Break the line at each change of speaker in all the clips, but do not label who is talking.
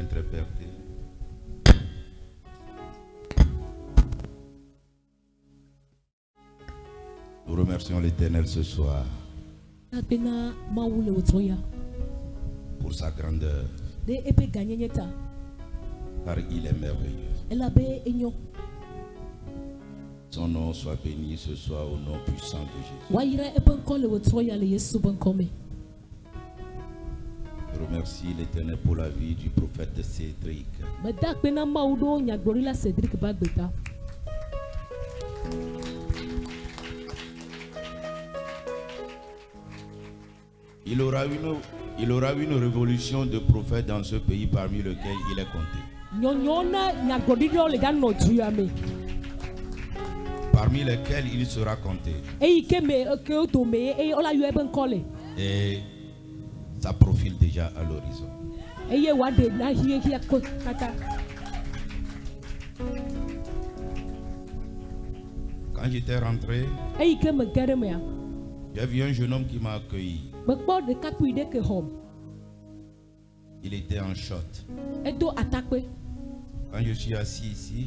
interpréter. Nous remercions l'Éternel ce soir pour sa grandeur, car il est merveilleux. Son nom soit béni ce soir au nom puissant de Jésus. Je remercie l'Éternel pour la vie du prophète Cédric. Il aura une révolution de prophètes dans ce pays parmi lesquels il est compté. Parmi lesquels il sera compté. Et ça profile déjà à l'horizon. Quand j'étais rentré, j'ai vu un jeune homme qui m'a accueilli. Il était en short. Quand je suis assis ici,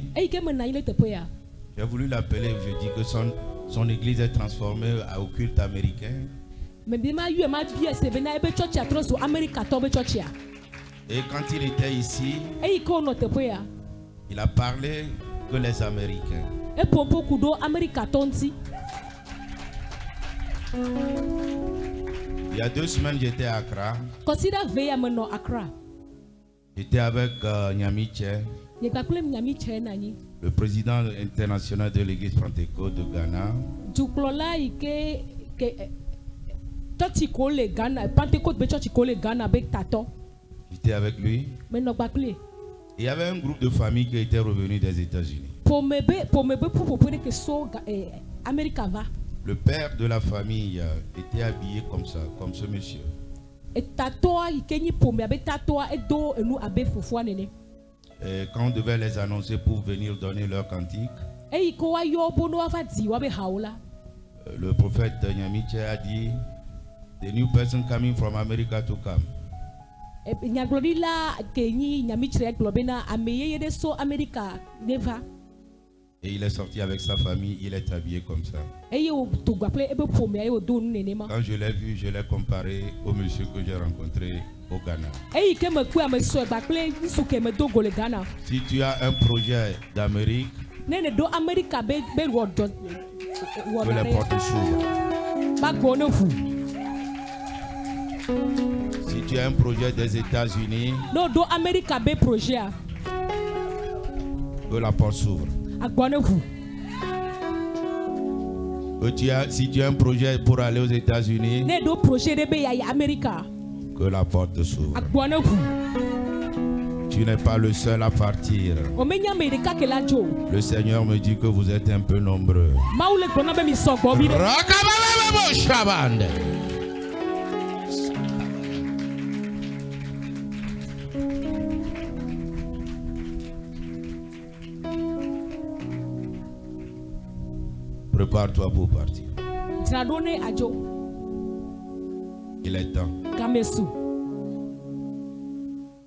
j'ai voulu l'appeler. Je dis que son église est transformée au culte américain. Et quand il était ici, il a parlé que les Américains. Il y a 2 semaines, j'étais à Accra. J'étais avec Nyamiche, le président international de l'église Pentecôte de Ghana. J'étais avec lui. Il y avait un groupe de familles qui était revenu des États-Unis. Le père de la famille était habillé comme ça, comme ce monsieur. Et quand on devait les annoncer pour venir donner leur cantique, le prophète Nyamiche a dit, the new person coming from America to come. Et il est sorti avec sa famille, il est habillé comme ça. Quand je l'ai vu, je l'ai comparé au monsieur que j'ai rencontré au Ghana. Si tu as un projet d'Amérique, que les portes s'ouvrent. Si tu as un projet des États-Unis, que la porte s'ouvre. Si tu as un projet pour aller aux États-Unis, que la porte s'ouvre. Tu n'es pas le seul à partir. Le Seigneur me dit que vous êtes un peu nombreux. Prépare-toi pour partir. Il est temps.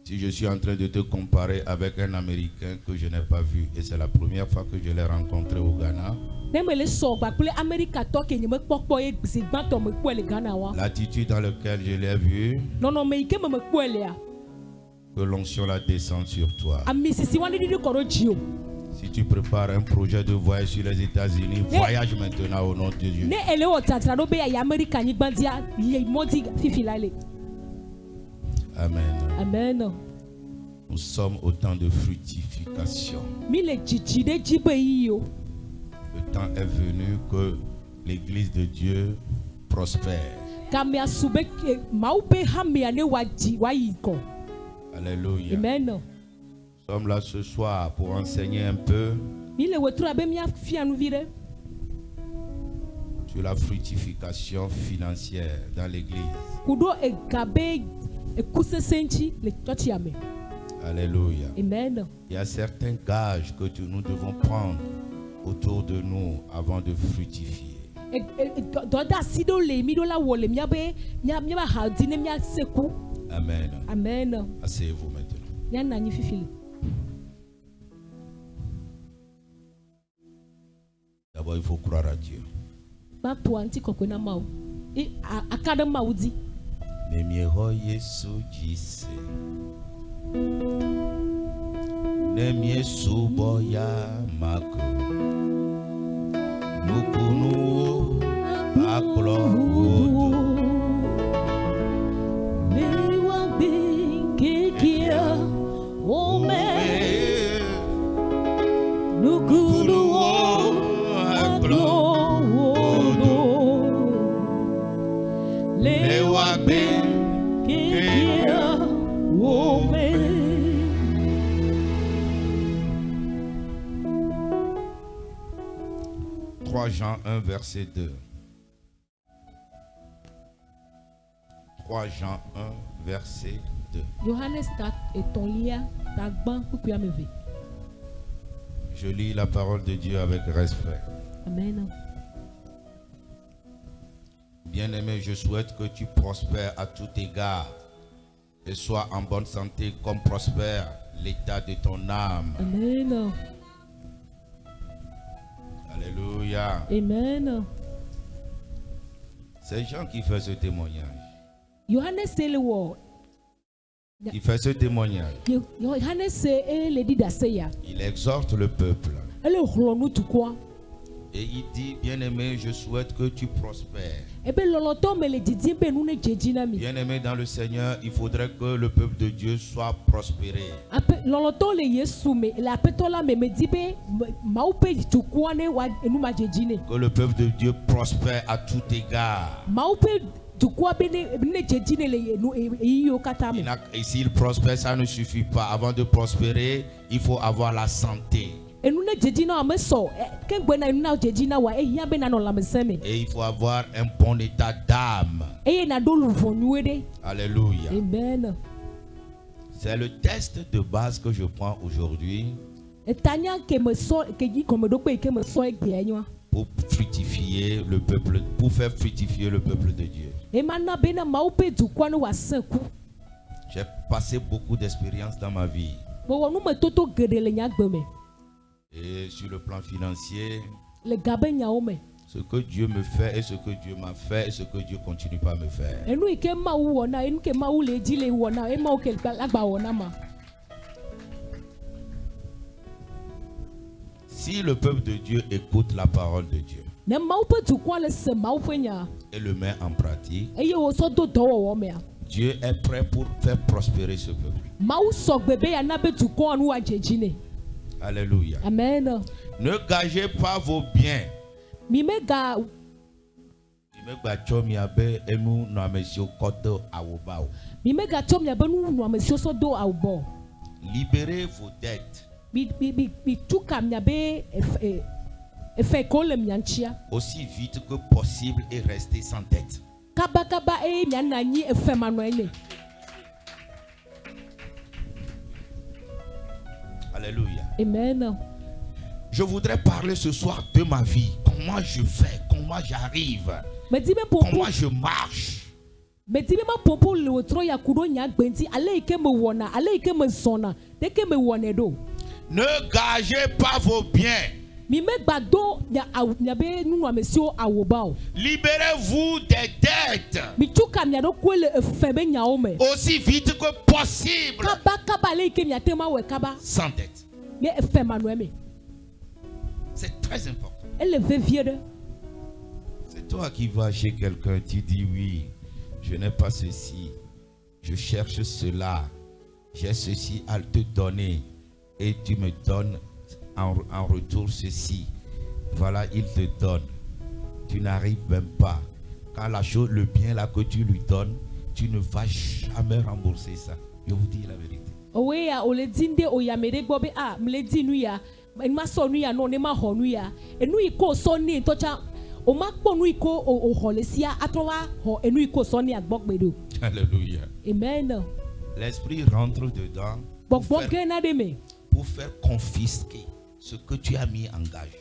Si je suis en train de te comparer avec un Américain que je n'ai pas vu, et c'est la première fois que je l'ai rencontré au Ghana, l'attitude dans laquelle je l'ai vu, que l'onction la descende sur toi. Si tu prépares un projet de voyage sur les États-Unis, voyage maintenant au nom de Dieu. Amen.
Amen.
Nous sommes au temps de fructification. Le temps est venu que l'Église de Dieu prospère. Alléluia.
Amen.
Nous sommes là ce soir pour enseigner un peu sur la fructification financière dans l'Église. Alléluia.
Amen.
Il y a certains gages que nous devons prendre autour de nous avant de fructifier. Amen.
Amen.
Asseyez-vous maintenant. D'abord, il faut croire à Dieu. Nemiero Yesu jise Nemie suboya mako Nukunu baklo wodo
Mewa binkekia ome Nukunu baklo wodo Lewa binkekia ome.
3 Jean 1 verset 2. 3 Jean 1 verset 2.
Johannes
Je lis la parole de Dieu avec respect.
Amen.
Bien-aimé, je souhaite que tu prospères à tout égard et sois en bonne santé comme prospère l'état de ton âme.
Amen.
Alléluia.
Amen.
C'est Jean qui fait ce témoignage.
Johannes
Il fait ce témoignage. Il exhorte le peuple. Et il dit, bien-aimé, je souhaite que tu prospères. Bien-aimé dans le Seigneur, il faudrait que le peuple de Dieu soit prospéré. Que le peuple de Dieu prospère à tout égard. Et s'il prospère, ça ne suffit pas. Avant de prospérer, il faut avoir la santé. Et il faut avoir un bon état d'âme. Alléluia.
Amen.
C'est le test de base que je prends aujourd'hui pour fructifier le peuple, pour faire fructifier le peuple de Dieu. J'ai passé beaucoup d'expériences dans ma vie. Et sur le plan financier, ce que Dieu me fait et ce que Dieu m'a fait et ce que Dieu continue pas à me faire. Si le peuple de Dieu écoute la parole de Dieu et le met en pratique, Dieu est prêt pour faire prospérer ce peuple. Alléluia.
Amen.
Ne gagez pas vos biens. Libérez vos dettes. Aussi vite que possible et restez sans dette. Alléluia.
Amen.
Je voudrais parler ce soir de ma vie. Comment je fais, comment j'arrive, comment je marche. Ne gagez pas vos biens. Libérez-vous des dettes aussi vite que possible. Sans dette. C'est très important. C'est toi qui vas chez quelqu'un, tu dis oui, je n'ai pas ceci, je cherche cela, j'ai ceci à te donner et tu me donnes en retour ceci. Voilà, il te donne. Tu n'arrives même pas. Quand la chose, le bien là que tu lui donnes, tu ne vas jamais rembourser ça. Je vous dis la vérité. Alléluia.
Amen.
L'esprit rentre dedans pour faire confisquer ce que tu as mis en gage.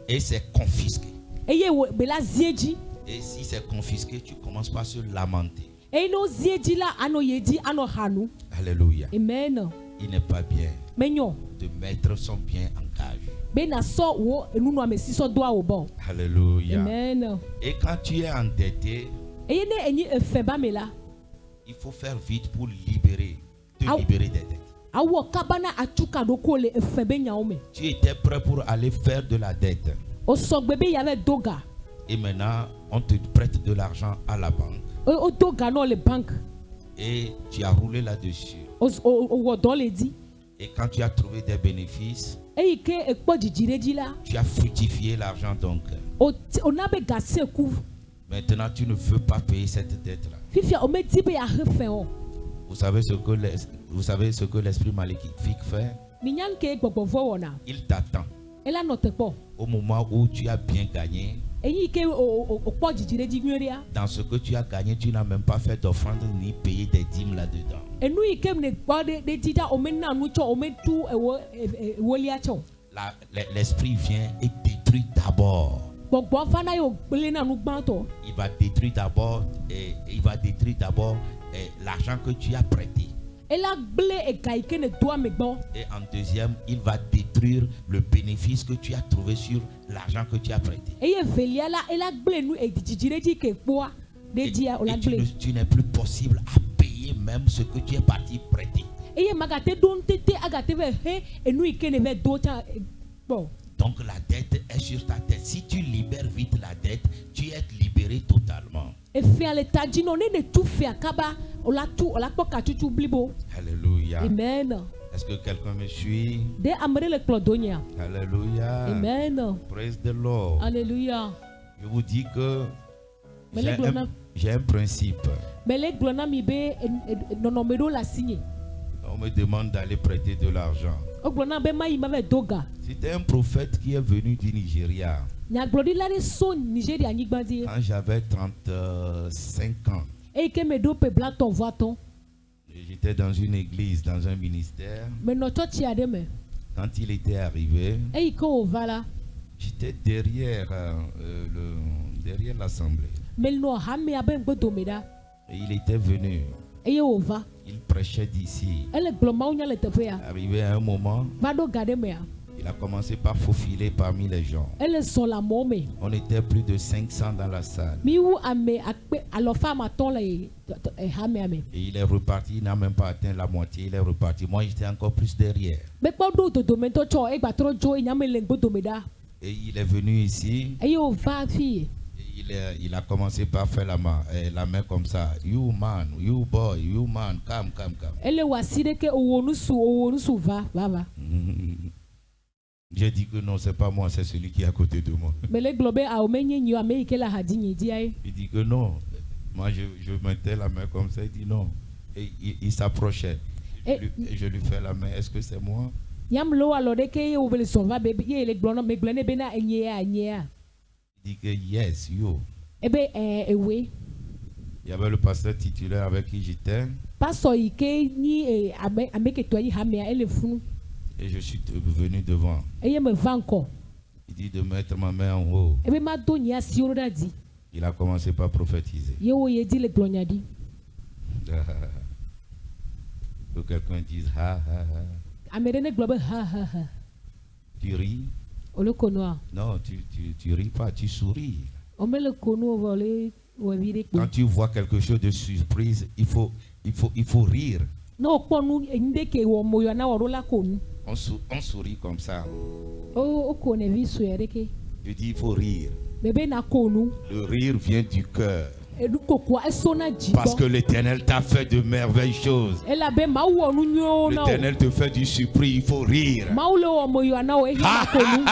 Et c'est confisqué.
eye wo be la zieji.
Et si c'est confisqué, tu commences par se lamenter.
E no zieji la ano yedi ano hanu.
Alléluia.
Amen.
Il n'est pas bien
Menyo
de mettre son bien en gage.
be na so wo enu no amesi so do a wo bon.
Alléluia.
Amen.
Et quand tu es endetté,
Eye ne enyi efe ba me la.
il faut faire vite pour libérer, te
Ah.
libérer des dettes.
Awo kabana atuka do ko le efe be nya o me.
Tu étais prêt pour aller faire de la dette.
O so gbe be ya le doga.
Et maintenant, on te prête de l'argent à la banque.
O doga no le bank.
Et tu as roulé là-dessus.
O wo don le di.
Et quand tu as trouvé des bénéfices,
Eyi ke ekpo jijireji la.
tu as fructifié l'argent donc.
O na be gase ku.
Maintenant, tu ne veux pas payer cette dette-là.
Fifia o me ti be ya refe o.
Vous savez ce que l'esprit maléfique fait?
Ni nyan ke gbogbo vo wona.
Il t'attend.
Ela no te po.
Au moment où tu as bien gagné,
Eyi ke o po jijireji nweria.
dans ce que tu as gagné, tu n'as même pas fait d'offrande ni payé des dîmes là-dedans.
Enu ike ne gbo de tita o me na nu cho o me tu ewo lia cho.
L'esprit vient et détruit d'abord.
Gbogbo fana yo gbele na nu gban to.
Il va détruire d'abord l'argent que tu as prêté.
Ela gbele e ka ike ne do ame gbon.
Et en deuxième, il va détruire le bénéfice que tu as trouvé sur l'argent que tu as prêté.
Eye velia la ela gbele nu e jijireji ke poa de dia o la gbele.
Tu n'es plus possible à payer même ce que tu es parti prêter.
Eye magate don tete agate ve he enu ike ne ve do cha bon.
Donc la dette est sur ta tête. Si tu libères vite la dette, tu es libéré totalement.
E fi ale taji no ne ne tu fi akaba o la po ka tutu blibo.
Alléluia.
Amen.
Est-ce que quelqu'un me suit?
De amre le clodonia.
Alléluia.
Amen.
Praise the Lord.
Alléluia.
Je vous dis que
Mais les glona-
j'ai un principe.
Mais les glona mi be no no me do la signé.
On me demande d'aller prêter de l'argent.
O glona be mai ma ve doga.
C'était un prophète qui est venu du Nigeria
Nya glodi la de so Nigeria nyigbandi.
quand j'avais 35 ans.
E ke me do pe blaton voaton.
J'étais dans une église, dans un ministère.
Me no chochi ade me.
Quand il était arrivé,
E ko vala.
j'étais derrière derrière l'assemblée.
Me no ha me abe ngbodo me da.
Et il était venu.
E o va.
Il prêchait d'ici.
Ele gloma unya le tepe ya.
Arrivé à un moment,
Va do gade me ya.
il a commencé par faufiler parmi les gens.
Ele so la mo me.
On était plus de 500 dans la salle.
Mi wu ame akpe alofa ma ton le ha me ame.
Et il est reparti, il n'a même pas atteint la moitié, il est reparti. Moi, j'étais encore plus derrière.
Be po do do me to cho e gba tro jo e nya me le ngbodo me da.
Et il est venu ici,
E o va fi.
et il a commencé par faire la main comme ça. You man, you boy, you man, come.
Ele wasire ke o nu su va va.
J'ai dit que non, c'est pas moi, c'est celui qui est à côté de moi.
Me le globe a o menye nyu ame ke la hadinye di ai.
Il dit que non. Moi, je mettais la main comme ça, il dit non. Et il s'approchait. Et je lui fais la main, est-ce que c'est moi?
Yam lo alo de ke o bele son va be ye le glono me glone be na enye a.
Il dit que yes, you.
Ebe ewe.
Il y avait le pasteur titulaire avec qui j'étais.
Pastor ike ni ame ke to yi ha me ele funu.
Et je suis venu devant.
Eye me va encore.
Il dit de mettre ma main en haut.
Ebe ma do nya si o da di.
Il a commencé par prophétiser.
Ye o ye di le glonya di.
Que quelqu'un dise ha ha ha.
Amere ne globe ha.
Tu ris?
O le kono.
Non, tu ris pas, tu souris.
O me le kono vole o vire ko.
Quand tu vois quelque chose de surprise, il faut rire.
No ponu inde ke wo moyo na wo la konu.
On sourit comme ça.
O ko ne vi so yere ke.
Je dis il faut rire.
Bebe na konu.
Le rire vient du cœur.
Edu kokwa esona ji.
Parce que l'Éternel t'a fait de merveilleuses choses.
Ela be ma wo nu nyo na.
L'Éternel te fait du surpris, il faut rire.
Ma le wo moyo na o e na konu.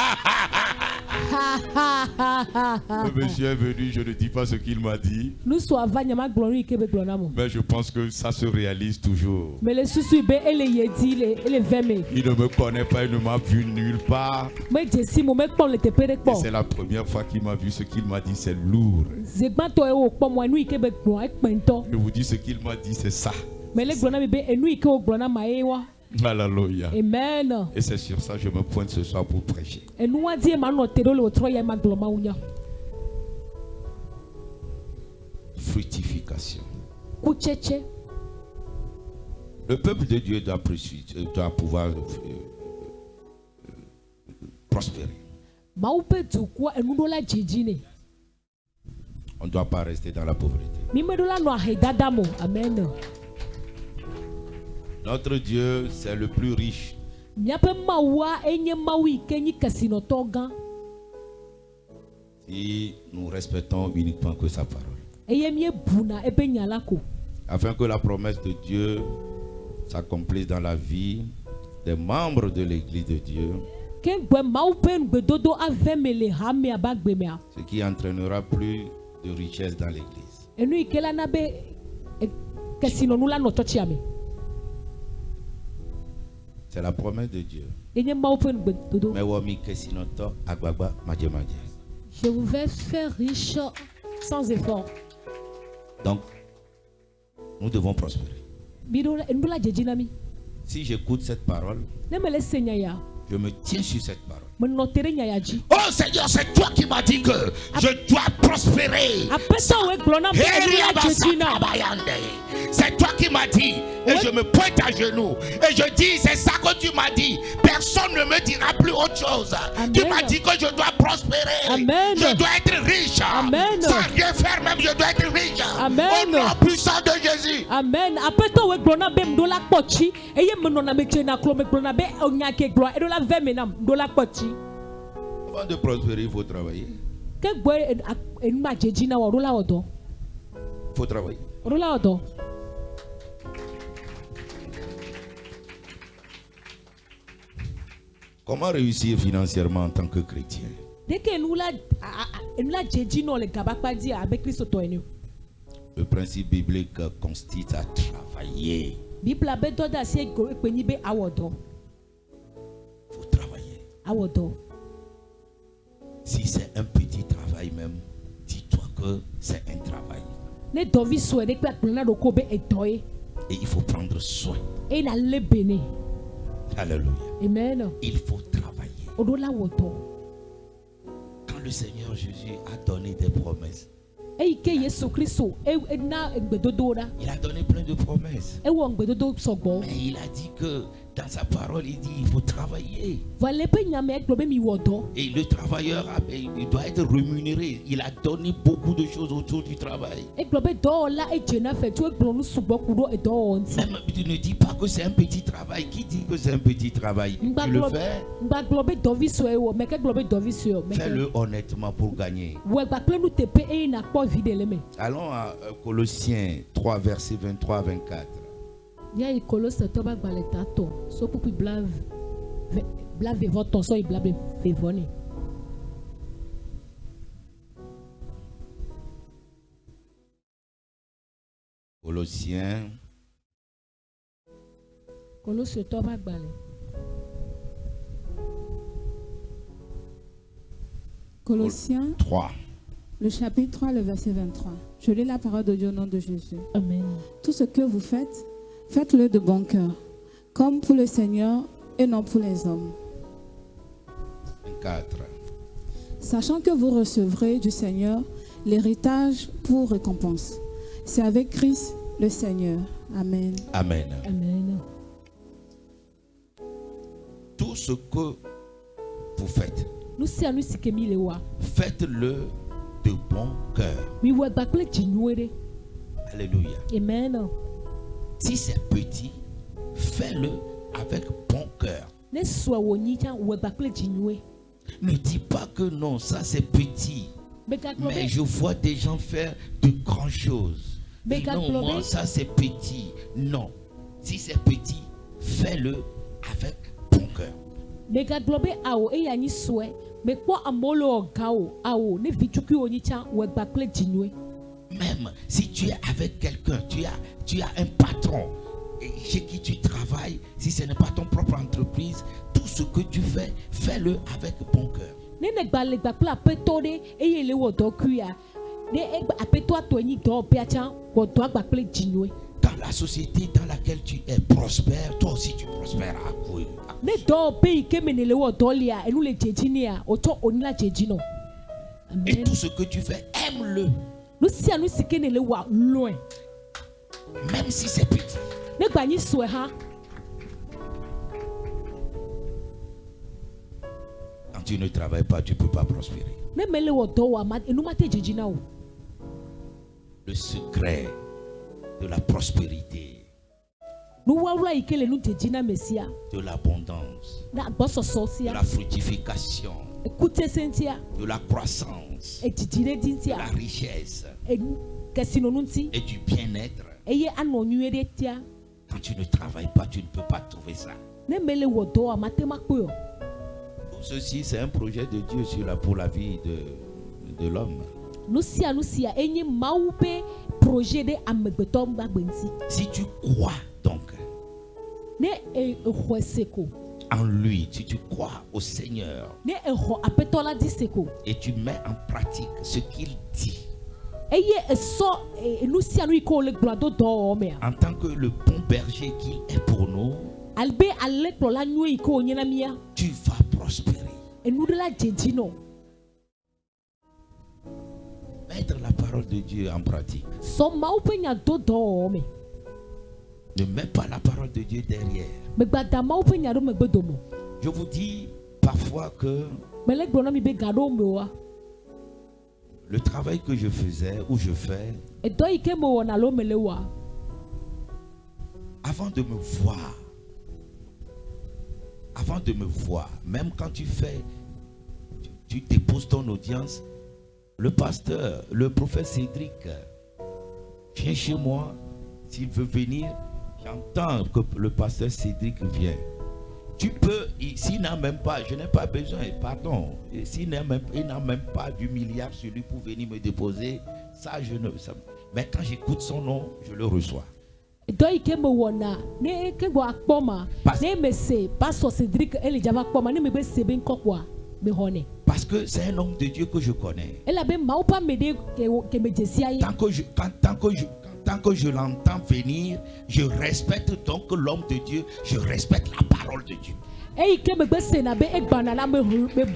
Le monsieur est venu, je ne dis pas ce qu'il m'a dit.
Nous so avanya ma glory ke be glona mo.
Mais je pense que ça se réalise toujours.
Mais le susu be ele yedi ele veme.
Il ne me connaît pas, il ne m'a vu nulle part.
Me jesi mo me pon le tepere
Et
po.
c'est la première fois qu'il m'a vu. Ce qu'il m'a dit, c'est lourd.
Zegbanto e o po mo enu ike be glon e pento.
Je vous dis ce qu'il m'a dit, c'est ça.
Mais le glona be enu ike o glona ma ewa.
Alléluia.
Amen.
Et c'est sur ça que je me pointe ce soir pour prêcher.
Enu wa die ma no te do le otro ye ma gloma unya.
multiplication.
Kutsetse.
Le peuple de Dieu doit pouvoir prospérer.
Mawu pe dukua enuɖola dzidzi ne.
On ne doit pas rester dans la pauvreté.
Mimeɖola nɔ ahedada mo. Amen.
Notre Dieu, c'est le plus riche.
Miaƒe Mawua enye Mawu yi ke nyi kesinɔtɔ gã.
Si nous respectons uniquement que sa parole.
Eye miebuna ebe nya la ko.
Afin que la promesse de Dieu s'accomplisse dans la vie des membres de l'église de Dieu.
Kegbe Mawu pe ŋgbedodo ave me le hamea ba gbemea.
Ce qui entraînera plus de richesse dans l'église.
Enu yi ke la na be kesinɔnu la nɔ tsɔtsia me.
C'est la promesse de Dieu.
Enye Mawu pe ŋgbedodo.
Mais womi kesinoto agbagba madje.
Je vous vais faire riche sans effort.
Donc, nous devons prospérer. Si j'écoute cette parole, je me tiens sur cette parole. Oh Seigneur, c'est toi qui m'as dit que je dois prospérer. C'est toi qui m'as dit. Et je me pointe à genoux. Et je dis, c'est ça que tu m'as dit. Personne ne me dira plus autre chose. Amen. Tu m'as dit que je dois prospérer. Amen. Je dois être riche. Amen. Sans rien faire même, je dois être riche. Amen. Au nom puissant de Jésus. Amen. Avant de prospérer, il faut travailler. Il faut travailler. Comment réussir financièrement en tant que chrétien? Le principe biblique consiste à travailler. Il faut travailler. Si c'est un petit travail même, dis-toi que c'est un travail. Et il faut prendre soin. Alléluia.
Amen.
Il faut travailler. Quand le Seigneur Jésus a donné des promesses, il a donné plein de promesses. Mais il a dit que dans sa parole, il dit il faut travailler. Et le travailleur, il doit être rémunéré. Il a donné beaucoup de choses autour du travail. Même tu ne dis pas que c'est un petit travail. Qui dit que c'est un petit travail? Tu le fais. Fais-le honnêtement pour gagner. Allons à Colossiens 3, versets 23 à 24. Colossiens.
Colossiens
3.
Le chapitre 3, le verset 23. Je lis la parole de Dieu au nom de Jésus.
Amen.
Tout ce que vous faites, faites-le de bon cœur, comme pour le Seigneur et non pour les hommes.
4.
Sachant que vous recevrez du Seigneur l'héritage pour récompense. C'est avec Christ le Seigneur. Amen.
Amen.
Amen.
Tout ce que vous faites, faites-le de bon cœur. Alléluia.
Amen.
Si c'est petit, fais-le avec bon cœur. Ne dis pas que non, ça c'est petit. Mais je vois des gens faire de grandes choses. Et non, moi, ça c'est petit. Non. Si c'est petit, fais-le avec bon cœur. Même si tu es avec quelqu'un, tu as un patron chez qui tu travailles, si ce n'est pas ton propre entreprise, tout ce que tu fais, fais-le avec bon cœur. Dans la société dans laquelle tu es prospère, toi aussi tu prospéreras. Oui. Et tout ce que tu fais, aime-le.
nous si nous si kene le wa loin
même si c'est petit.
ne gba ni so ha
Quand tu ne travailles pas, tu ne peux pas prospérer.
ne mele wo do wa ma enu mate jijina o.
Le secret de la prospérité,
Nu wa wura ikele nu jijina mesia
de l'abondance,
na gbososo
de
sia
la fructification,
ekute sentia
de la croissance,
ejijire
de
dintia
la richesse
kesino nunti
et du bien-être.
eye anonyu tia
Quand tu ne travailles pas, tu ne peux pas trouver ça.
ne mele wo do wa mate makpo.
Tout ceci, c'est un projet de Dieu pour la vie de l'homme.
Nous sia enye maupe projet de amegbeto mbagbenti
Si tu crois donc
ne ehweseko
en lui, si tu crois au Seigneur
ne eho apetola diseko
et tu mets en pratique ce qu'il dit
eye eso nous sia nu iko le glado do me
en tant que le bon berger qu'il est pour nous,
albe ale klola nu iko nyena mia
tu vas prospérer.
enu de la jejino
Mettre la parole de Dieu en pratique.
so maupe nya do me
Ne mets pas la parole de Dieu derrière.
megbada maupe nya do megbedomo
Je vous dis parfois que
mele gbona mi be gado me wa
le travail que je faisais ou je fais,
e do ike mo wona lo mele wa
avant de me voir, même quand tu déposes ton audience, le pasteur, le prophète Cédric vient chez moi. S'il veut venir, j'entends que le pasteur Cédric vient. Tu peux, s'il n'a même pas, je n'ai pas besoin, pardon, il n'a même pas du milliard sur lui pour venir me déposer, mais quand j'écoute son nom, je le reçois.
do ike mo wona ne ke gbo akpoma ne me se pastor Cédric Elijava akpoma ne me be sebe nkokwa be hone
Parce que c'est un homme de Dieu que je connais.
ela be maupa mede ke me jesia ye
Tant que je l'entends venir, je respecte donc l'homme de Dieu, je respecte la parole de Dieu.
e ike me be se na be egbana la me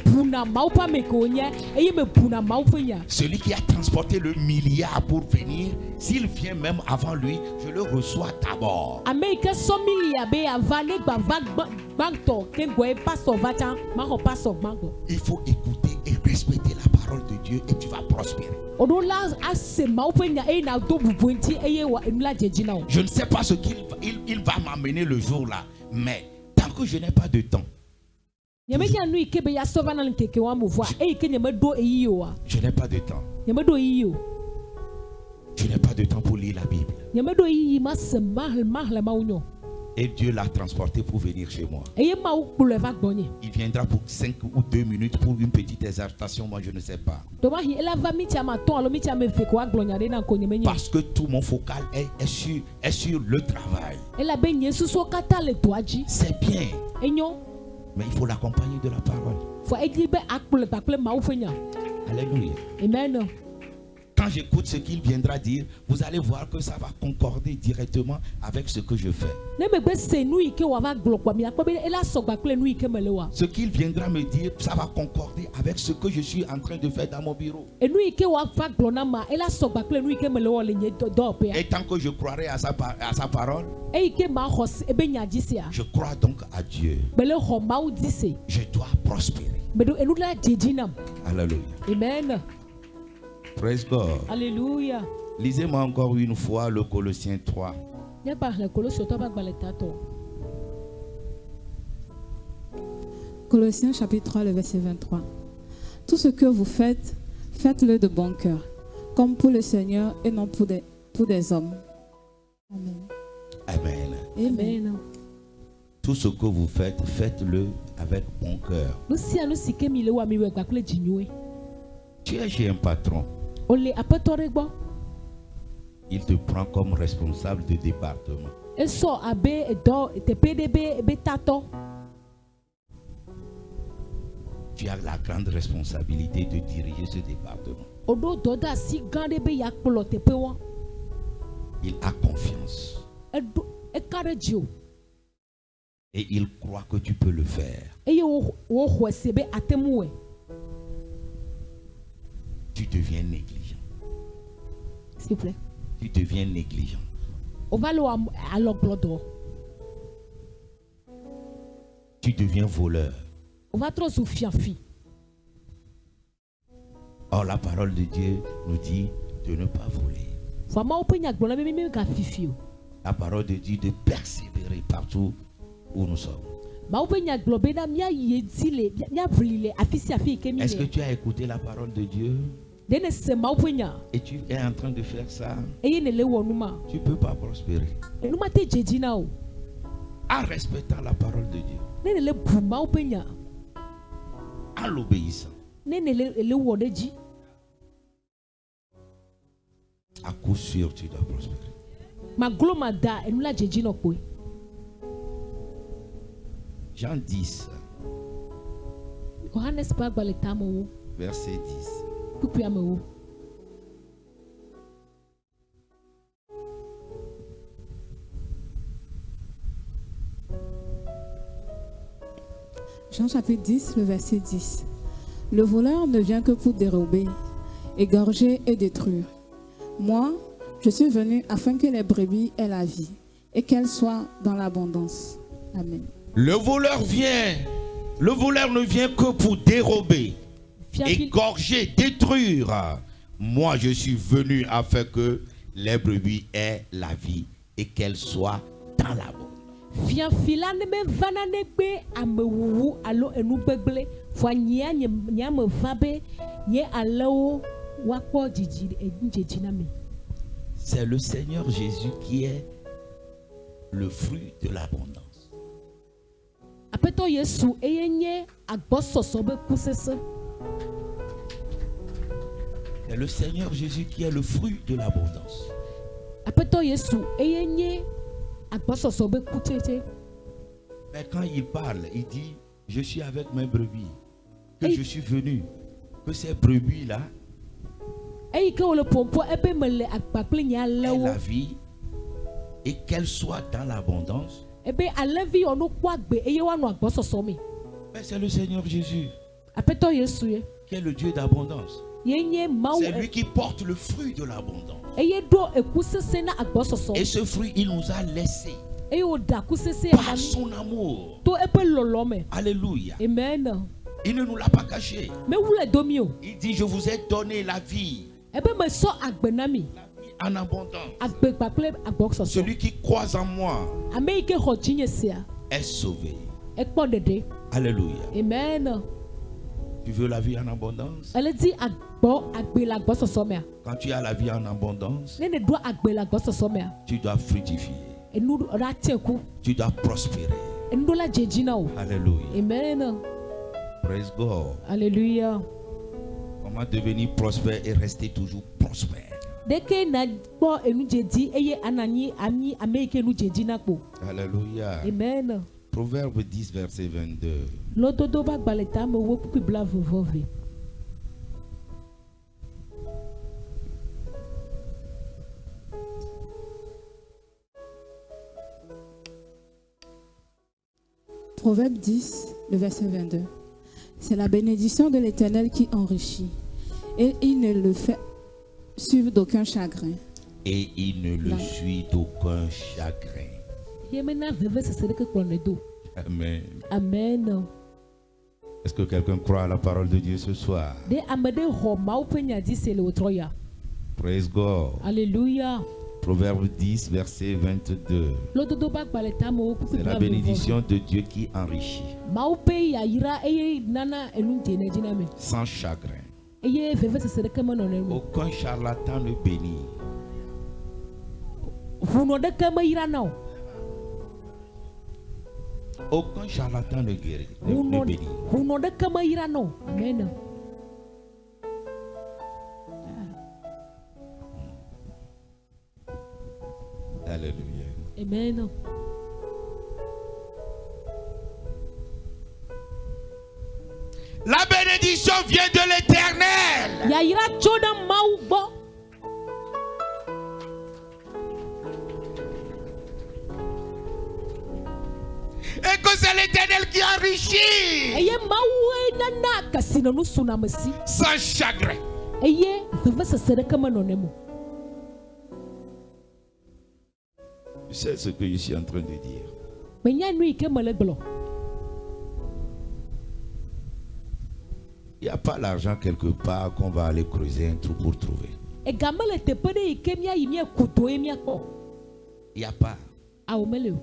buna maupa me ko nye e me buna maufenya
Celui qui a transporté le milliard pour venir, s'il vient même avant lui, je le reçois d'abord.
Amerika so milia be ava ne gba banto ke gbo e pastor vacha ma ho pastor gbango
Il faut écouter et respecter la parole de Dieu et tu vas prospérer.
odo la ase maufenya e na do bubuenti eye wa emla jejina o
Je ne sais pas ce qu'il va m'amener le jour là, mais tant que je n'ai pas de temps,
nyame nya nu ike be ya sovana nkeke wa mo voa e ike nyame do eyi o a
je n'ai pas de temps.
nyame do eyi o
Je n'ai pas de temps pour lire la Bible.
nyame do eyi ma se mahle ma unyo
Et Dieu l'a transporté pour venir chez moi.
eye ma ukpulo va gbonye
Il viendra pour 5 ou 2 minutes pour une petite exhortation, moi je ne sais pas.
do ma hi ela va mi chama ton alo mi chama fe ko aglonya de na ko nyame nya
Parce que tout mon focal est sur le travail.
ela be nye suso kata le doaji
C'est bien,
enyo
mais il faut l'accompagner de la parole.
fo eji be akpulo takple ma ufenya
Alléluia.
amen.
Quand j'écoute ce qu'il viendra dire, vous allez voir que ça va concorder directement avec ce que je fais.
Ne me be se nu ike wa va glo kwa mi akpo be ela so gba kple nu ike mele wa
Ce qu'il viendra me dire, ça va concorder avec ce que je suis en train de faire dans mon bureau.
enu ike wa va glo na ma ela so gba kple nu ike mele wa le nye do pe
Et tant que je croirai à sa parole,
e ike ma hos ebe nya jisia
je crois donc à Dieu.
bele ho ma udise
Je dois prospérer.
bedo enu la jejinam
Alléluia.
amen.
Praise God.
Alléluia.
Lisez-moi encore une fois le Colossiens 3.
Ne par le Colossiens to ba gbale tato.
Colossiens chapitre 3, le verset 23. Tout ce que vous faites, faites-le de bon cœur, comme pour le Seigneur et non pour des hommes. Amen.
Amen.
Amen.
Tout ce que vous faites, faites-le avec bon cœur.
Nous si anu sike mi le wa mi we gba kple jinwe.
Tu es chez un patron.
Ole apetore gbo.
Il te prend comme responsable de département.
Eso abe edo te PDB be tato.
Tu as la grande responsabilité de diriger ce département.
Odo doda si gande be ya kplo te pe won.
Il a confiance
Edo e kare jio.
et il croit que tu peux le faire.
Eye wo hwese be atemuwe.
Tu deviens négligent.
S'il vous plaît.
Tu deviens négligent.
On va à l'oglodo.
Tu deviens voleur.
On va trop sous fiafi.
Or, la parole de Dieu nous dit de ne pas voler. La parole de Dieu de persévérer partout où nous sommes. Est-ce que tu as écouté la parole de Dieu? Et tu es en train de faire ça? Tu ne peux pas prospérer. En respectant la parole de Dieu. En l'obéissant. À coup sûr, tu dois prospérer. Jean 10, verset 10.
Jean chapitre 10, le verset 10. Le voleur ne vient que pour dérober, égorger et détruire. Moi, je suis venu afin que les brebis aient la vie et qu'elles soient dans l'abondance. Amen.
Le voleur vient. Le voleur ne vient que pour dérober, égorger, détruire. Moi, je suis venu afin que les brebis aient la vie et qu'elles soient dans l'abondance. C'est le Seigneur Jésus qui est le fruit de l'abondance. C'est le Seigneur Jésus qui est le fruit de l'abondance. Mais quand il parle, il dit, je suis avec mes brebis, que je suis venu, que ces brebis-là aient la vie et qu'elles soient dans l'abondance. Mais c'est le Seigneur Jésus qui est le Dieu d'abondance. C'est lui qui porte le fruit de l'abondance. Et ce fruit, il nous a laissé par son amour. Alléluia.
Amen.
Il ne nous l'a pas caché. Il dit, je vous ai donné la vie. La vie en abondance. Celui qui croit en moi est sauvé. Alléluia.
Amen.
Tu veux la vie en abondance? Quand tu as la vie en abondance, tu dois fructifier. Tu dois prospérer. Alléluia.
Amen.
Praise God.
Alléluia.
Comment devenir prospère et rester toujours prospère? Alléluia.
Amen.
Proverbe 10, verset 22.
Proverbe 10, le verset 22. C'est la bénédiction de l'Éternel qui enrichit, et il ne le fait suivre d'aucun chagrin.
Et il ne le suit d'aucun chagrin. Amen.
Amen.
Est-ce que quelqu'un croit à la parole de Dieu ce soir? Praise God.
Alléluia.
Proverbe 10, verset 22. C'est la bénédiction de Dieu qui enrichit. Sans chagrin. Aucun charlatan ne bénit. Aucun charlatan ne guérit. Ne bénit.
Amen.
Alléluia.
Amen.
La bénédiction vient de l'Éternel. Et que c'est l'Éternel qui enrichit. Sans chagrin. C'est ce que je suis en train de dire.
menya nu yi ke me le gblɔ.
Il n'y a pas l'argent quelque part qu'on va aller creuser un trou pour trouver.
Ega me le teƒe ɖe yi ke mía yi mía kudo ye mía kpɔ.
Il n'y a pas
Awo me le o.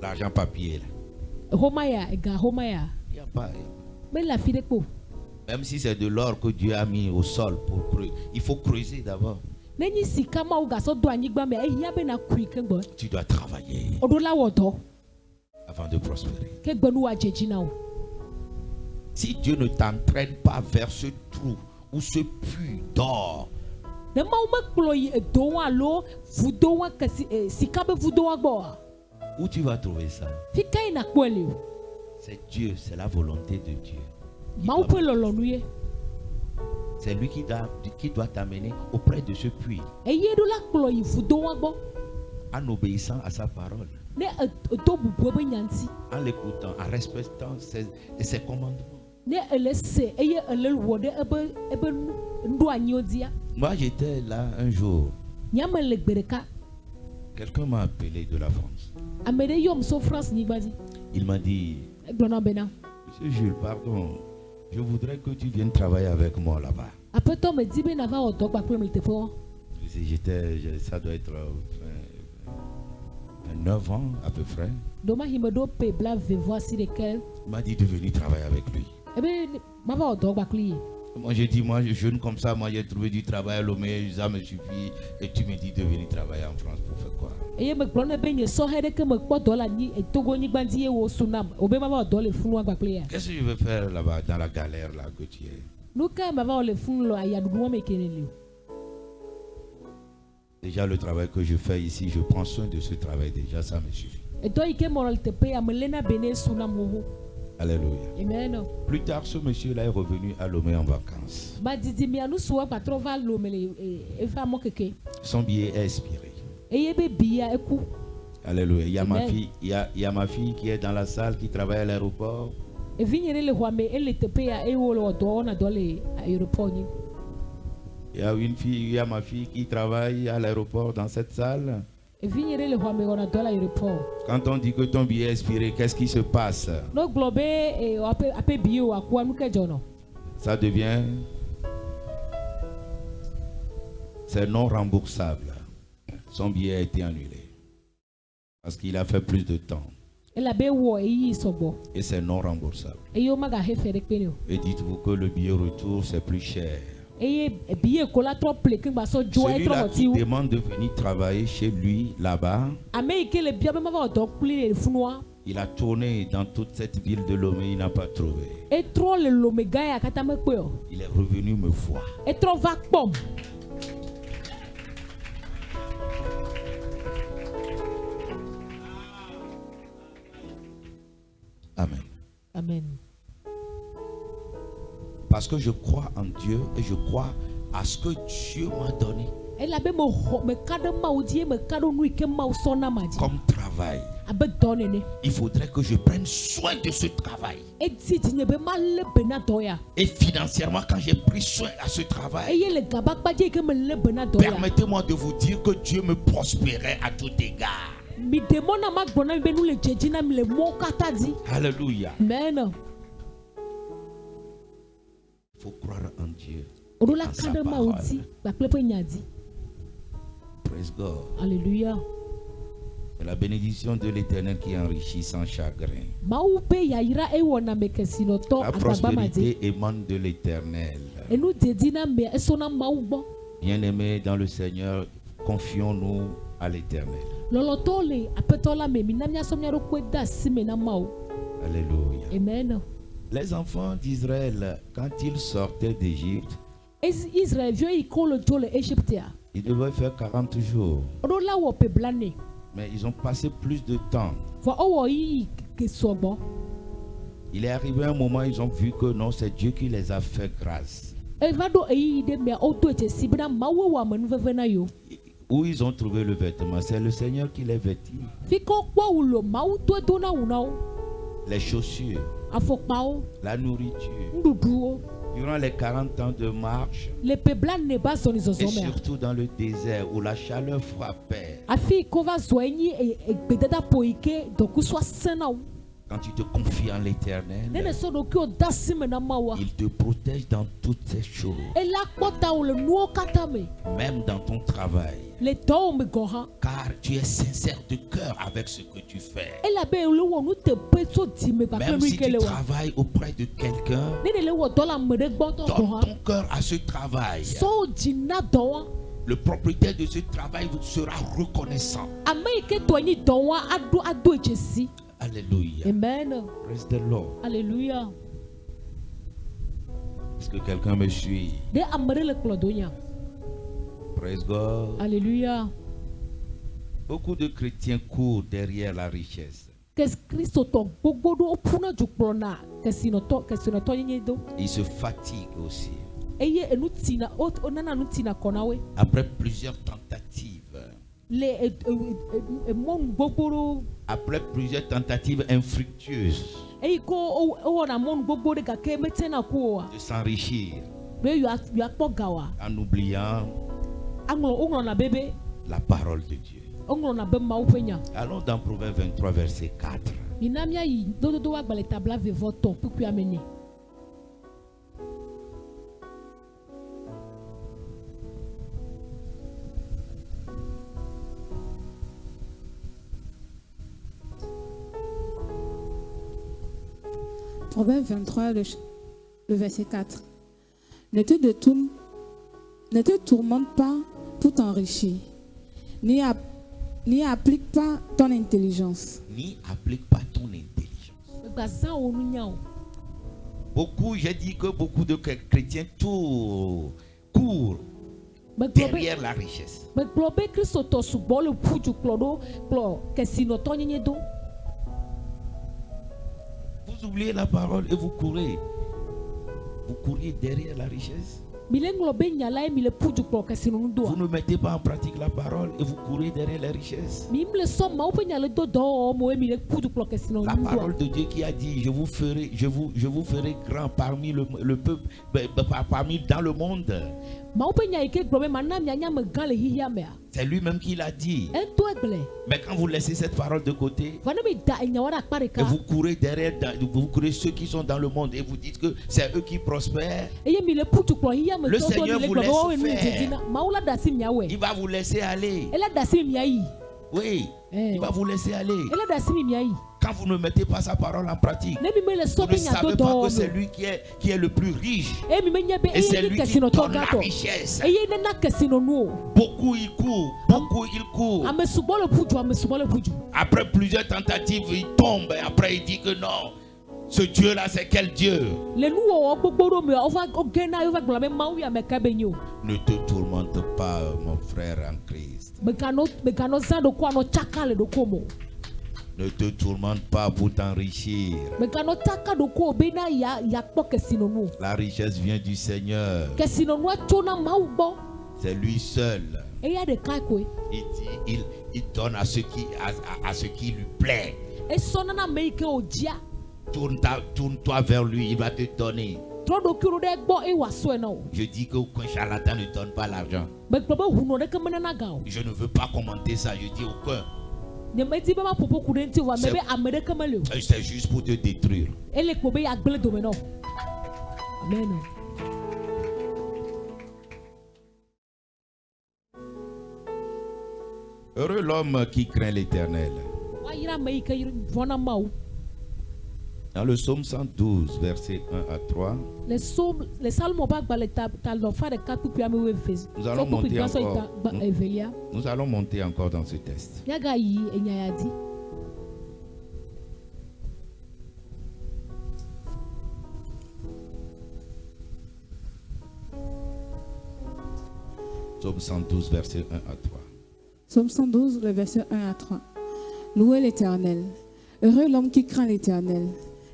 l'argent papier là.
Homa ya ega homa ya.
Il n'y a pas.
Me le afi ɖe kpo.
Même si c'est de l'or que Dieu a mis au sol pour creuser, il faut creuser d'abord.
Ne nyi sika mawo gasɔ do anyigba me ehia be na kui ke gbɔ.
Tu dois travailler
Oɖo la wɔ dɔ
avant de prospérer.
ke gbenu wa dze dzi na wo.
Si Dieu ne t'entraîne pas vers ce trou ou ce puits d'or,
Ne mawo me kplɔ yi edo wa alo vudo wa ke sika be vudo wa gbɔ wa.
où tu vas trouver ça?
Fi ka yi na kpɔe le o.
C'est Dieu, c'est la volonté de Dieu.
Mawu ƒe lɔlɔnu ye.
C'est lui qui doit t'amener auprès de ce puits
Eye ɖo la kplɔ yi vudo wa gbɔ.
en obéissant à sa parole,
Ne edo bubu be nya ŋuti.
en l'écoutant, en respectant ses commandements.
Ne ele se eye ele wɔ ɖe ebe nuɖo anyiwo dzia.
Moi, j'étais là un jour.
Nyame le gbe ɖeka.
Quelqu'un m'a appelé de la France.
Ame ɖe yɔm so France nyigba dzi.
Il m'a dit,
Egblɔ na bena.
Monsieur Jules, pardon, je voudrais que tu viennes travailler avec moi là-bas.
Aƒetɔ me di be na va wɔ dɔ kpakple me le teƒe wɔ.
Ça doit être 9 ans à peu près.
Domahi me ɖo pe bla vevo asi ɖeke.
Il m'a dit de venir travailler avec lui.
Ebe ma va wɔ dɔ kpakple ye.
Moi j'ai dit, moi je jeune comme ça, moi j'ai trouvé du travail à Lomé, ça me suffit. Et tu me dis de venir travailler en France pour faire quoi?
Eye me gblɔ ne be nye sɔhɛ ɖeke me kpɔ dɔ le anyi Togo nyigba dzi ye wo su nam. Obe ma va wɔ dɔ le funua kpakple ya.
Qu'est-ce que je vais faire là-bas dans la galère là que tu es?
Nu ka ma va wɔ le funu le ayaɖuɖu me ke ne li o.
Déjà le travail que je fais ici, je prends soin de ce travail déjà, ça me suffit.
Edɔ yi ke me wɔ le teƒe ya me lena be ne su nam xoxo.
Alléluia.
Amen.
Plus tard, ce monsieur-là est revenu à Lomé en vacances.
Ma didi mia nu suwa kpatrɔ va lo me le efa mɔ keke.
Son billet est expiré.
Eye be bia eku.
Alléluia. Il y a ma
Amen.
fille, il y a ma fille qui est dans la salle, qui travaille à l'aéroport.
Evi nye ɖe le xɔa me ele teƒe ya eye wo le wɔ dɔ wɔna dɔ le aéroport nyi.
Il y a une fille, il y a ma fille qui travaille à l'aéroport dans cette salle.
Evi nye ɖe le xɔa me wɔna dɔ le aéroport.
Quand on dit que ton billet est expiré, qu'est-ce qui se passe?
No gblɔ be aƒe bi o akua nu ke dzɔ nɔ.
Ça devient... C'est non remboursable. Son billet a été annulé. Parce qu'il a fait plus de temps.
Elabe wɔ eyi sɔgbɔ.
Et c'est non remboursable.
Eye wo maga he fɛ ɖekpe ne o.
Et dites-vous que le billet retour, c'est plus cher.
Eye biye ko la trɔ ple ke gbasɔ dzo etrɔ
Celui-là qui
ŋɔtiwu.
demande de venir travailler chez lui, là-bas,
Ame yi ke le bia be ma va wɔ dɔ kpli le funua.
il a tourné dans toute cette ville de Lomé, il n'a pas trouvé.
Etrɔ le lomega ya katã me kpe o.
Il est revenu me voir.
Etrɔ va kpɔm.
Amen.
Amen.
Parce que je crois en Dieu et je crois à ce que Dieu m'a donné
Elabe me ka ɖe Mawu dzi ye me ka ɖe nu yi ke Mawu sɔ na ma dzi.
comme travail.
Abe dɔ nene.
Il faudrait que je prenne soin de ce travail.
Edi dzinye be ma le be na dɔ ya.
Et financièrement, quand j'ai pris soin à ce travail,
Eye le gaba kpadzi yi ke me le be na dɔ ya.
permettez-moi de vous dire que Dieu me prospérait à tout égard.
Mi de mɔ na ma gblɔ na mi be nu le dzedzi na mi le mɔ katã dzi.
Alléluia.
Amen.
Il faut croire en Dieu.
Oɖo la
En
ka
sa
ɖe Mawu
parole.
dzi kpakple ƒe nya dzi.
Praise God.
Alléluia.
C'est la bénédiction de l'Éternel qui enrichit sans chagrin.
Mawu ƒe yayra ewɔna ame kesinɔtɔ
La
agbagba ma dzi.
prospérité émane de l'Éternel.
Enu dedi na mea eso na Mawu gbɔ.
Bien-aimés dans le Seigneur, confions-nous à l'Éternel.
Lɔlɔtɔwo le aƒetɔ la me mina miasɔ mia ɖokui de asi me na Mawu.
Alléluia.
Amen.
Les enfants d'Israël, quand ils sortaient d'Égypte,
Israelviwo yi ke le dzo le Egyptea.
ils devaient faire 40 jours.
Oɖo la wɔ ƒe blane.
Mais ils ont passé plus de temps.
Vɔ ewɔ yi ke sɔgbɔ.
Il est arrivé un moment, ils ont vu que non, c'est Dieu qui les a fait grâce.
Eva ɖo eyi ɖe mea wodo dzesi bena Mawu wɔ amenuveve na yewo.
Où ils ont trouvé le vêtement, c'est le Seigneur qui les vêtit.
Fi ke wokpɔ awu lo Mawu do na wu na wo.
Les chaussures,
Afɔkpawo,
la nourriture,
nuɖuɖuwo,
Durant les 40 ans de marche,
le pebla ne ba zoni
et
zozomea.
surtout dans le désert où la chaleur frappait,
Afi kova zoenyi e bedada poike doku swa sena.
quand tu te confies en l'Éternel,
Nene so doku o dasime na mawa.
il te protège dans toutes ces choses,
Ela kpota o le nuo katame.
même dans ton travail,
Le to me goha.
car tu es sincère de cœur avec ce que tu fais.
Ela be le wo nu te peto di me ba
Même
kle
si tu
kele wa.
travailles auprès de quelqu'un,
Nene le wo dola mede gboto
donne
goha.
ton cœur à ce travail.
So jina dowa.
Le propriétaire de ce travail sera reconnaissant.
Amerike toenyi dowa adu ejesi.
Alléluia.
Amen.
Praise the Lord.
Alléluia.
Est-ce que quelqu'un me suit?
De amere le klodonya.
Praise God.
Alléluia.
Beaucoup de chrétiens courent derrière la richesse.
Qu'est-ce Christ to gbogbo do opuna jukrona kesino to yenye do.
Ils se fatiguent aussi.
Eye enu tina onana nu tina konawe.
Après plusieurs tentatives.
Mon gbogbo.
Après plusieurs tentatives infructueuses
Eye ko o na mon gbogbo de ga ke metena ko wa.
de s'enrichir
Be you akpo gawa.
en oubliant
Anglo na bebe.
la parole de Dieu.
Anglo na be ma upenya.
Allons dans Proverbe 23, verset 4.
Minamia yi do wa gbale tabla vevo to puku amene.
Proverbe 23, le verset 4. Ne te tourmente pas pour t'enrichir, ni applique pas ton intelligence.
N'y applique pas ton intelligence.
Gbaza onu nya o.
J'ai dit que beaucoup de chrétiens courent derrière la richesse.
Me globe Christo to subo le puju klodo klo kesino to nyenye do.
Vous oubliez la parole et vous courez. Vous courez derrière la richesse.
Mile globe nyala e mile puju klo kesino ndo.
Vous ne mettez pas en pratique la parole et vous courez derrière la richesse.
Mi mle so ma upe nyale do do mo e mile puju klo kesino
La
ndo.
parole de Dieu qui a dit je vous ferai grand parmi le peuple, parmi dans le monde.
Ma upe nya ike globe mana mi anya me gan le hihia mea.
C'est lui-même qui l'a dit.
Ento egle.
Mais quand vous laissez cette parole de côté
Vana me da enya wara
et
pareka.
vous courez derrière, vous courez ceux qui sont dans le monde et vous dites que c'est eux qui prospèrent,
Eye mile puju klo hihia me
Le
to
Seigneur
mile
vous
globe
laisse
o enu
faire.
jedina. Maula da sim nyawe.
il va vous laisser aller.
Ela da sim miai.
Oui, il va vous laisser aller.
Ela da sim miai.
Quand vous ne mettez pas sa parole en pratique,
Ne mi mele so
vous ne
be nya do
savez pas
do.
que c'est lui qui est le plus riche.
E mi menye be
Et c'est
eye
lui
ni
qui
kesino to
donne la
gato.
richesse.
Eye ne na kesino nuo.
Beaucoup ils courent, beaucoup ils courent.
Ame subo le puju.
Après plusieurs tentatives, il tombe et après il dit que non. Ce Dieu-là, c'est quel Dieu?
Le nuo gbogbo do me ova ogena ova gbla me mawu ya me ka benyo.
Ne te tourmente pas, mon frère en Christ.
Begano zando kwa no chakale do komo.
Ne te tourmente pas pour t'enrichir.
Begano taka do ko bena ya kpo kesino nu.
La richesse vient du Seigneur.
Kesino nu chona mawu gbo.
C'est lui seul.
Eya de kai ko.
Il donne à ce qui lui plaît.
E sona na meike ojia.
Tourne-toi vers lui, il va te donner.
Trodo kiro de gbo e waso e na o.
Je dis qu'aucun charlatan ne donne pas l'argent.
Begbo huno de kemena na ga o.
Je ne veux pas commenter ça, je dis aucun.
Nyemeti be ma popo kudenti wa mebe amere kemele o.
C'est juste pour te détruire.
Ele kpo be ya gbele do me no. Amen.
Heureux l'homme qui craint l'Éternel.
Wa yira meike vona mawu.
Dans le psaume 112, versets 1 à 3,
Les salmes ba gba le ta lo fa de 4 puis ame we vez.
Nous allons monter encore.
Evelia.
nous allons monter encore dans ce test.
Yaga yi enya ya di.
Psaume 112, versets 1 à 3.
Psaume 112, le verset 1 à 3. Louez l'Éternel. Heureux l'homme qui craint l'Éternel,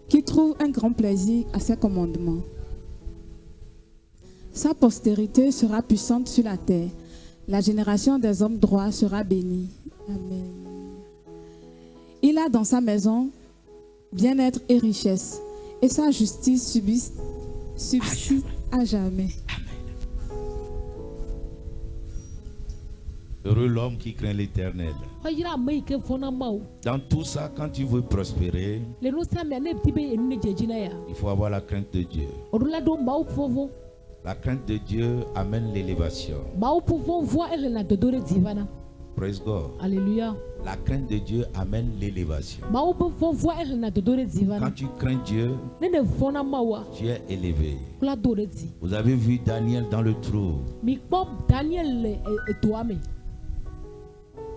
qui trouve un grand plaisir à ses commandements. Sa postérité sera puissante sur la terre. La génération des hommes droits sera bénie. Amen. Il a dans sa maison bien-être et richesse, et sa justice subsiste à jamais.
Heureux l'homme qui craint l'Éternel.
Oyira ame yi ke vɔna Mawu.
Dans tout ça, quand tu veux prospérer,
Le nu sia mea ne di be enu ne dzedzi na ya.
il faut avoir la crainte de Dieu.
Ɔɖola ɖo Mawu vovo.
La crainte de Dieu amène l'élévation.
Mawu vovovoa elena dodo ɖe dzi vana.
Praise God.
Alléluia.
La crainte de Dieu amène l'élévation.
Mawu vovovoa elena dodo ɖe dzi
Quand
vana.
tu crains Dieu,
Ne ne vɔna Mawua,
tu es élevé.
kula do ɖe dzi.
Vous avez vu Daniel dans le trou.
Mi kpɔ Daniel le etoa me.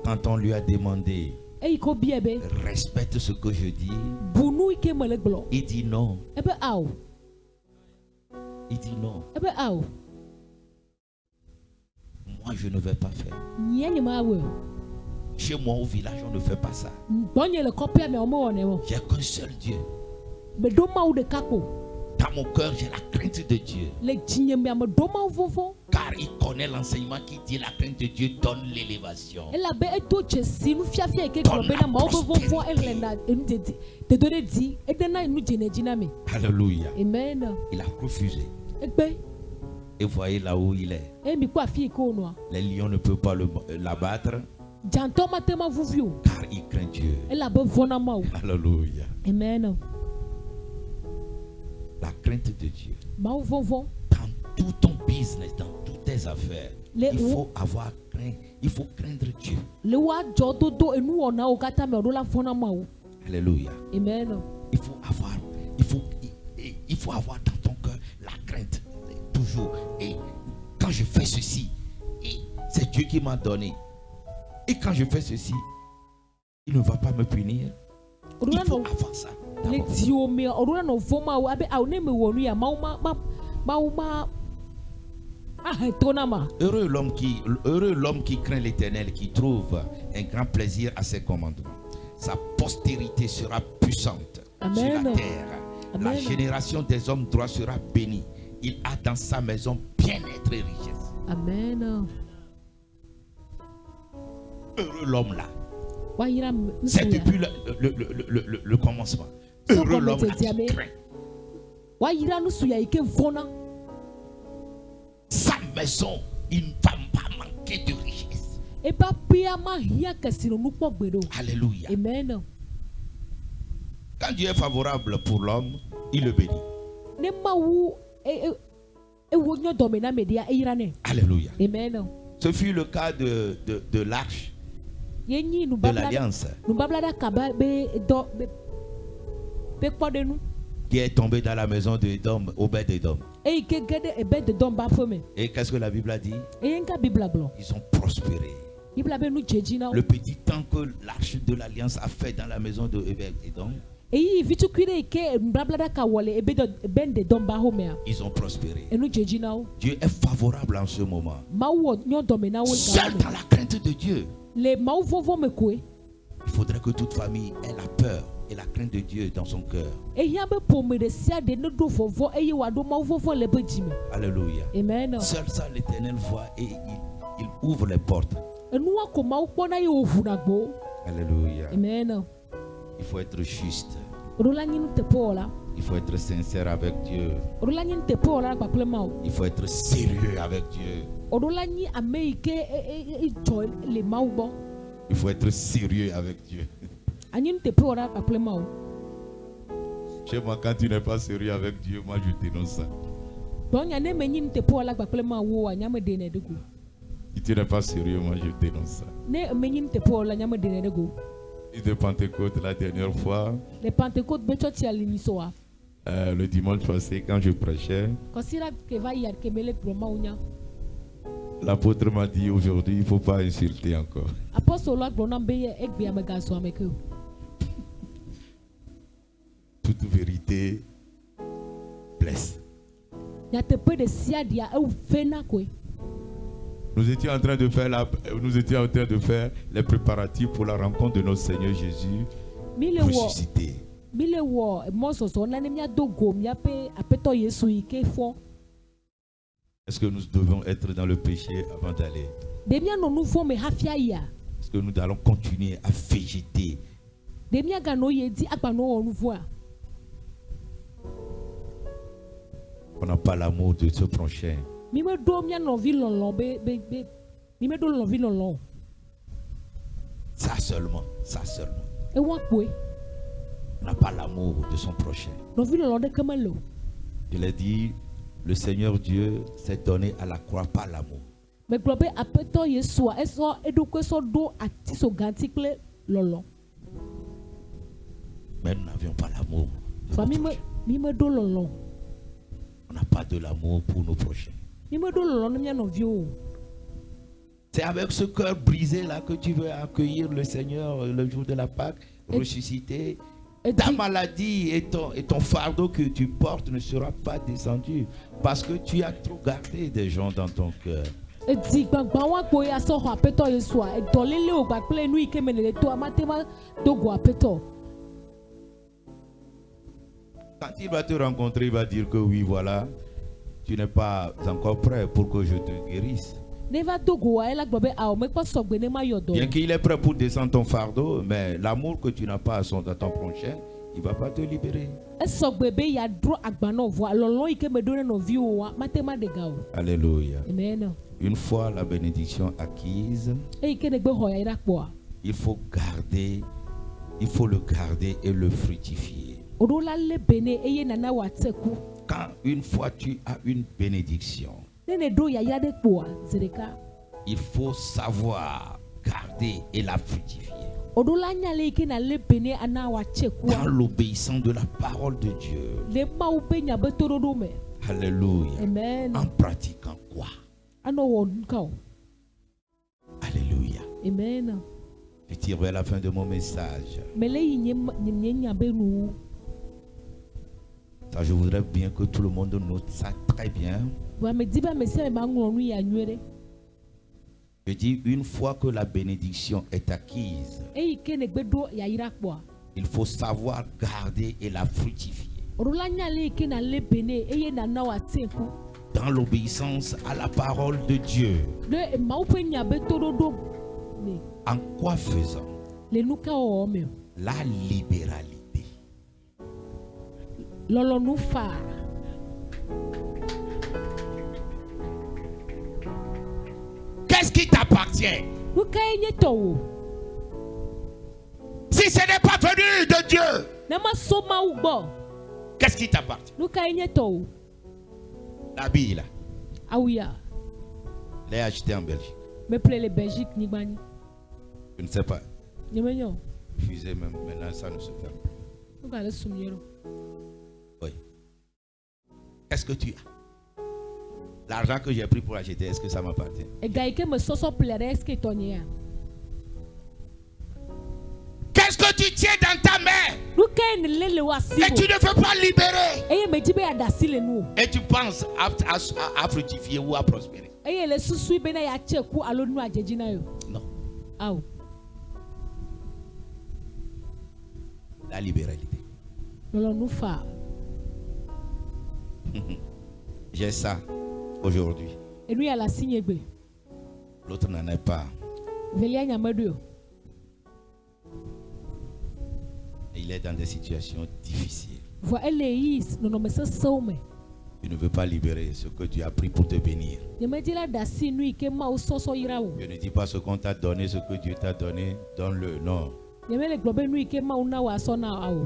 Quand on lui a demandé,
Eyi ko bia be
respecte ce que je dis,
bu nu yi ke me le gblɔ.
il dit non.
Ebe awo.
Il dit non.
Ebe awo.
Moi, je ne vais pas faire.
Nyia nye ma awɔ.
Chez moi au village, on ne fait pas ça.
Gbɔnye le kɔƒea me ɔme wɔ ne wɔ.
J'ai qu'un seul Dieu.
Me ɖo Mawu ɖeka ko.
Dans mon cœur, j'ai la crainte de Dieu.
Le dzinye mea me ɖo Mawu vovo.
Car il connaît l'enseignement qui dit la crainte de Dieu donne l'élévation.
Elabe edo dzesi nufiafia yi ke gblɔ be na Mawu vovovoa elena enu dzedzi dodo ɖe dzi edena enu dzene dzi na me.
Alléluia.
Amen.
Il a refusé.
Egbe.
Et voyez là où il est.
Emi kpɔ afi yi ke wonɔa.
Les lions ne peuvent pas l'abattre
Dzantɔ mate ma vuvi o.
car il craint Dieu.
Elabe vɔna Mawu.
Alléluia.
Amen.
La crainte de Dieu.
Mawu vovo.
Dans tout ton business, dans toutes tes affaires,
Les-
il faut avoir crainte. Il faut craindre Dieu.
Le wa dzɔ dodo enu wɔna wo katã me ɔɖo la vɔna Mawu.
Alléluia.
Amen.
Il faut avoir dans ton cœur la crainte toujours. Et quand je fais ceci, et c'est Dieu qui m'a donné. Et quand je fais ceci, il ne va pas me punir. Il
Ɔɖo la
faut
nɔ
avoir ça.
le
d'abord.
diwo me ɔɖo la nɔ vɔ Mawu abe awo ne me wɔ nu ya Mawu ma ahe to na ma.
Heureux l'homme qui craint l'Éternel, qui trouve un grand plaisir à ses commandements. Sa postérité sera puissante sur la
Amen.
terre. La
Amen.
génération des hommes droits sera bénie. Il a dans sa maison bien-être et richesse.
Amen.
Heureux l'homme là.
Wa yira
C'est
nusu ya.
depuis le commencement.
So
Heureux
comme
l'homme là
tete
qui
ame.
craint.
Wa yira nusu ya yi ke vɔna.
Sa maison, il ne va pas manquer de richesse.
Eba pea ma hia kesinɔnu kpɔ gbe ɖo.
Alléluia.
Amen.
Quand Dieu est favorable pour l'homme, il le bénit.
Ne Mawu ewo nyɔ dɔme na me dia eyira ne.
Alléluia.
Amen.
Ce fut le cas de l'arche
Ye nyi
de
nubabla
l'alliance
ɖaka be dɔ be kpɔɖenu.
qui est tombée dans la maison d'Édom, Obed-Édom.
Eyi ke ge ɖe ebe de dɔm ba ƒe me.
Et qu'est-ce que la Bible a dit?
Eye nka Bibla gblɔ.
Ils ont prospéré.
Bibla be nu dzedzi na wo.
Le petit temps que l'arche de l'alliance a fait dans la maison de Obed-Édom,
Eyi vitukui ɖe yi ke nubablaɖaka wɔ le ebe de dɔm ba ƒe mea.
ils ont prospéré.
Enu dzedzi na wo.
Dieu est favorable en ce moment.
Mawu wɔ nyɔ dɔme na wo
Seul
ga
dans la crainte de Dieu.
le Mawu vovo me koe.
Il faudrait que toute famille ait la peur et la crainte de Dieu dans son cœur.
Ehia be ƒome ɖe sia ɖe ne ɖo vɔvɔ eye wòaɖo Mawu vovo le be dzime.
Alléluia.
Amen.
Seul ça l'Éternel voit et il ouvre les portes.
Enua ko Mawu kpɔna ye wòʋuna gbo.
Alléluia.
Amen.
Il faut être juste.
Oɖo la nyi nu teƒe wɔla.
Il faut être sincère avec Dieu.
Oɖo la nyi nu teƒe wɔla kpakple Mawu.
Il faut être sérieux avec Dieu.
Oɖo la nyi ame yi ke dzɔ le Mawu gbɔ.
Il faut être sérieux avec Dieu.
Anyi nu teƒe wɔla kpakple Mawu.
Chez moi, quand tu n'es pas sérieux avec Dieu, moi je dénonce ça.
Dɔnya ne me nyi nu teƒe wɔla kpakple Mawu o nyame ɖe ne ɖe go.
Si tu n'es pas sérieux, moi je dénonce ça.
Ne me nyi nu teƒe wɔla nyame ɖe ne ɖe go.
De Pentecôte, la dernière fois,
Le Pentecôte be tsɔtsia le nisoa.
le dimanche passé, quand je prêchais,
Kɔsira ke va yi ke me le gblɔ Mawu nya.
l'apôtre m'a dit aujourd'hui, il ne faut pas insulter encore.
Apɔstɔla gblɔ nam be ye egbea me gazɔ ame ke o.
Toute vérité blesse.
Nyateƒe ɖe sia ɖea evena koe.
Nous étions en train de faire les préparatifs pour la rencontre de notre Seigneur Jésus
Mi le wɔ
ressuscité.
mɔzɔzɔ na ne miado go miaƒe aƒetɔ Yesu yi ke fɔ.
Est-ce que nous devons être dans le péché avant d'aller?
Ɖe mianɔ nu vɔ me hafi ayia.
Est-ce que nous allons continuer à végéter?
Ɖe miaganɔ yi dzi agbanɔ wɔ nu vɔa.
On n'a pas l'amour de ce prochain.
Mi me do mia novi lɔlɔ be mi me do novi lɔlɔ.
Ça seulement, ça seulement.
Ewa kpoe.
On n'a pas l'amour de son prochain.
Novi lɔlɔ de keme lo.
Je l'ai dit, le Seigneur Dieu s'est donné à la croix par l'amour.
Me gblɔ be aƒetɔ Yesua esɔ eɖokui sɔ do ati so ganti kple lɔlɔ.
Mais nous n'avions pas l'amour.
Fa mi me do lɔlɔ.
On n'a pas de l'amour pour nos prochains.
Mi me do lɔlɔ ne mia nɔviwo.
C'est avec ce cœur brisé là que tu veux accueillir le Seigneur le jour de la Pâque, ressusciter. Ta maladie et ton fardeau que tu portes ne sera pas descendu parce que tu as trop gardé des gens dans ton cœur.
Edi gbagba wa kpoe asɔ xɔ aƒetɔ Yesua edɔlele o gbakple nu yi ke me le to amate ma do go aƒetɔ.
Quand il va te rencontrer, il va dire que oui, voilà, tu n'es pas encore prêt pour que je te guérisse.
Ne va do go wa ela gblɔ be awɔ mekpɔ sɔgbe ne ma yɔ dɔ.
Bien qu'il est prêt pour descendre ton fardeau, mais l'amour que tu n'as pas à ton prochain, il ne va pas te libérer.
Esɔgbe be ya dro agbanɔ vɔ lɔlɔ yi ke me do ne nɔviwo wa mate ma de ga o.
Alléluia.
Amen.
Une fois la bénédiction acquise,
Eyi ke ne gbe xɔ ya yi ɖa kpɔa.
il faut le garder et le fructifier.
Oɖo la le bene eye nana wa te ku.
Quand une fois tu as une bénédiction,
Ne ne do yayra ɖe kpɔa zi ɖeka.
il faut savoir garder et la fructifier.
Oɖo la nya le yi ke na le bene ana wa te
Dans
kua.
l'obéissance de la parole de Dieu.
Le mawu be nya be toɖoɖo me.
Alléluia.
Amen.
En pratiquant quoi?
Anɔ wɔ nu ka o.
Alléluia.
Amen.
Je tire vers la fin de mon message.
Me le yi nye nya be nu.
Ça, je voudrais bien que tout le monde note ça très bien.
Wa me di be ame sia ame ma ŋlɔ nu ya nyuie ɖe.
Je dis, une fois que la bénédiction est acquise,
Eyi ke ne gbe do yayra kpɔa.
il faut savoir garder et la fructifier.
Oɖo la nya le yi ke na le bene eye nana wa te ku.
Dans l'obéissance à la parole de Dieu.
Le mawu ƒe nya be toɖoɖo me.
En quoi faisant?
Le nu ka wɔwɔ me o.
La libéralité.
Lɔlɔnu fa.
Qu'est-ce qui t'appartient?
Nu ka ye nye tɔwo.
Si ce n'est pas venu de Dieu,
Ne ma so mawu gbɔ.
qu'est-ce qui t'appartient?
Nu ka ye nye tɔwo.
L'habit là,
Awu ya.
l'ai acheté en Belgique.
Me ple le Belgique nyigba nyi.
Je ne sais pas.
Nye me nyɔ.
Refusé même. Maintenant, ça ne se fait pas.
Nu ka le sum ye ɖo.
Oui. Qu'est-ce que tu as? L'argent que j'ai pris pour acheter, est-ce que ça m'appartient?
Ega yi ke me sɔsɔ ple ɖe eske tɔ nye ya.
Qu'est-ce que tu tiens dans ta main
Nu ka ye ne le wa si
et tu
o.
ne veux pas libérer?
Eye me di be ya da si le nu o.
Et tu penses à fructifier ou à prospérer?
Eye le susu be na ya tse ku alo nu adzedzi na yo.
Non.
Awo.
La libéralité.
Lɔlɔnu fa.
J'ai ça aujourd'hui.
Enu ya la si nye gbe.
L'autre n'en est pas.
Velia nya me ɖo o.
Il est dans des situations difficiles.
Vɔ ele yi nɔnɔme sesẽwo me.
Tu ne veux pas libérer ce que tu as pris pour te bénir.
Nye me di la da si nu yi ke mawu sɔsɔ yra o.
Je ne dis pas ce qu'on t'a donné, ce que Dieu t'a donné, donne-le. Non.
Nye me le gblɔ be nu yi ke mawu na wa sɔ na awo.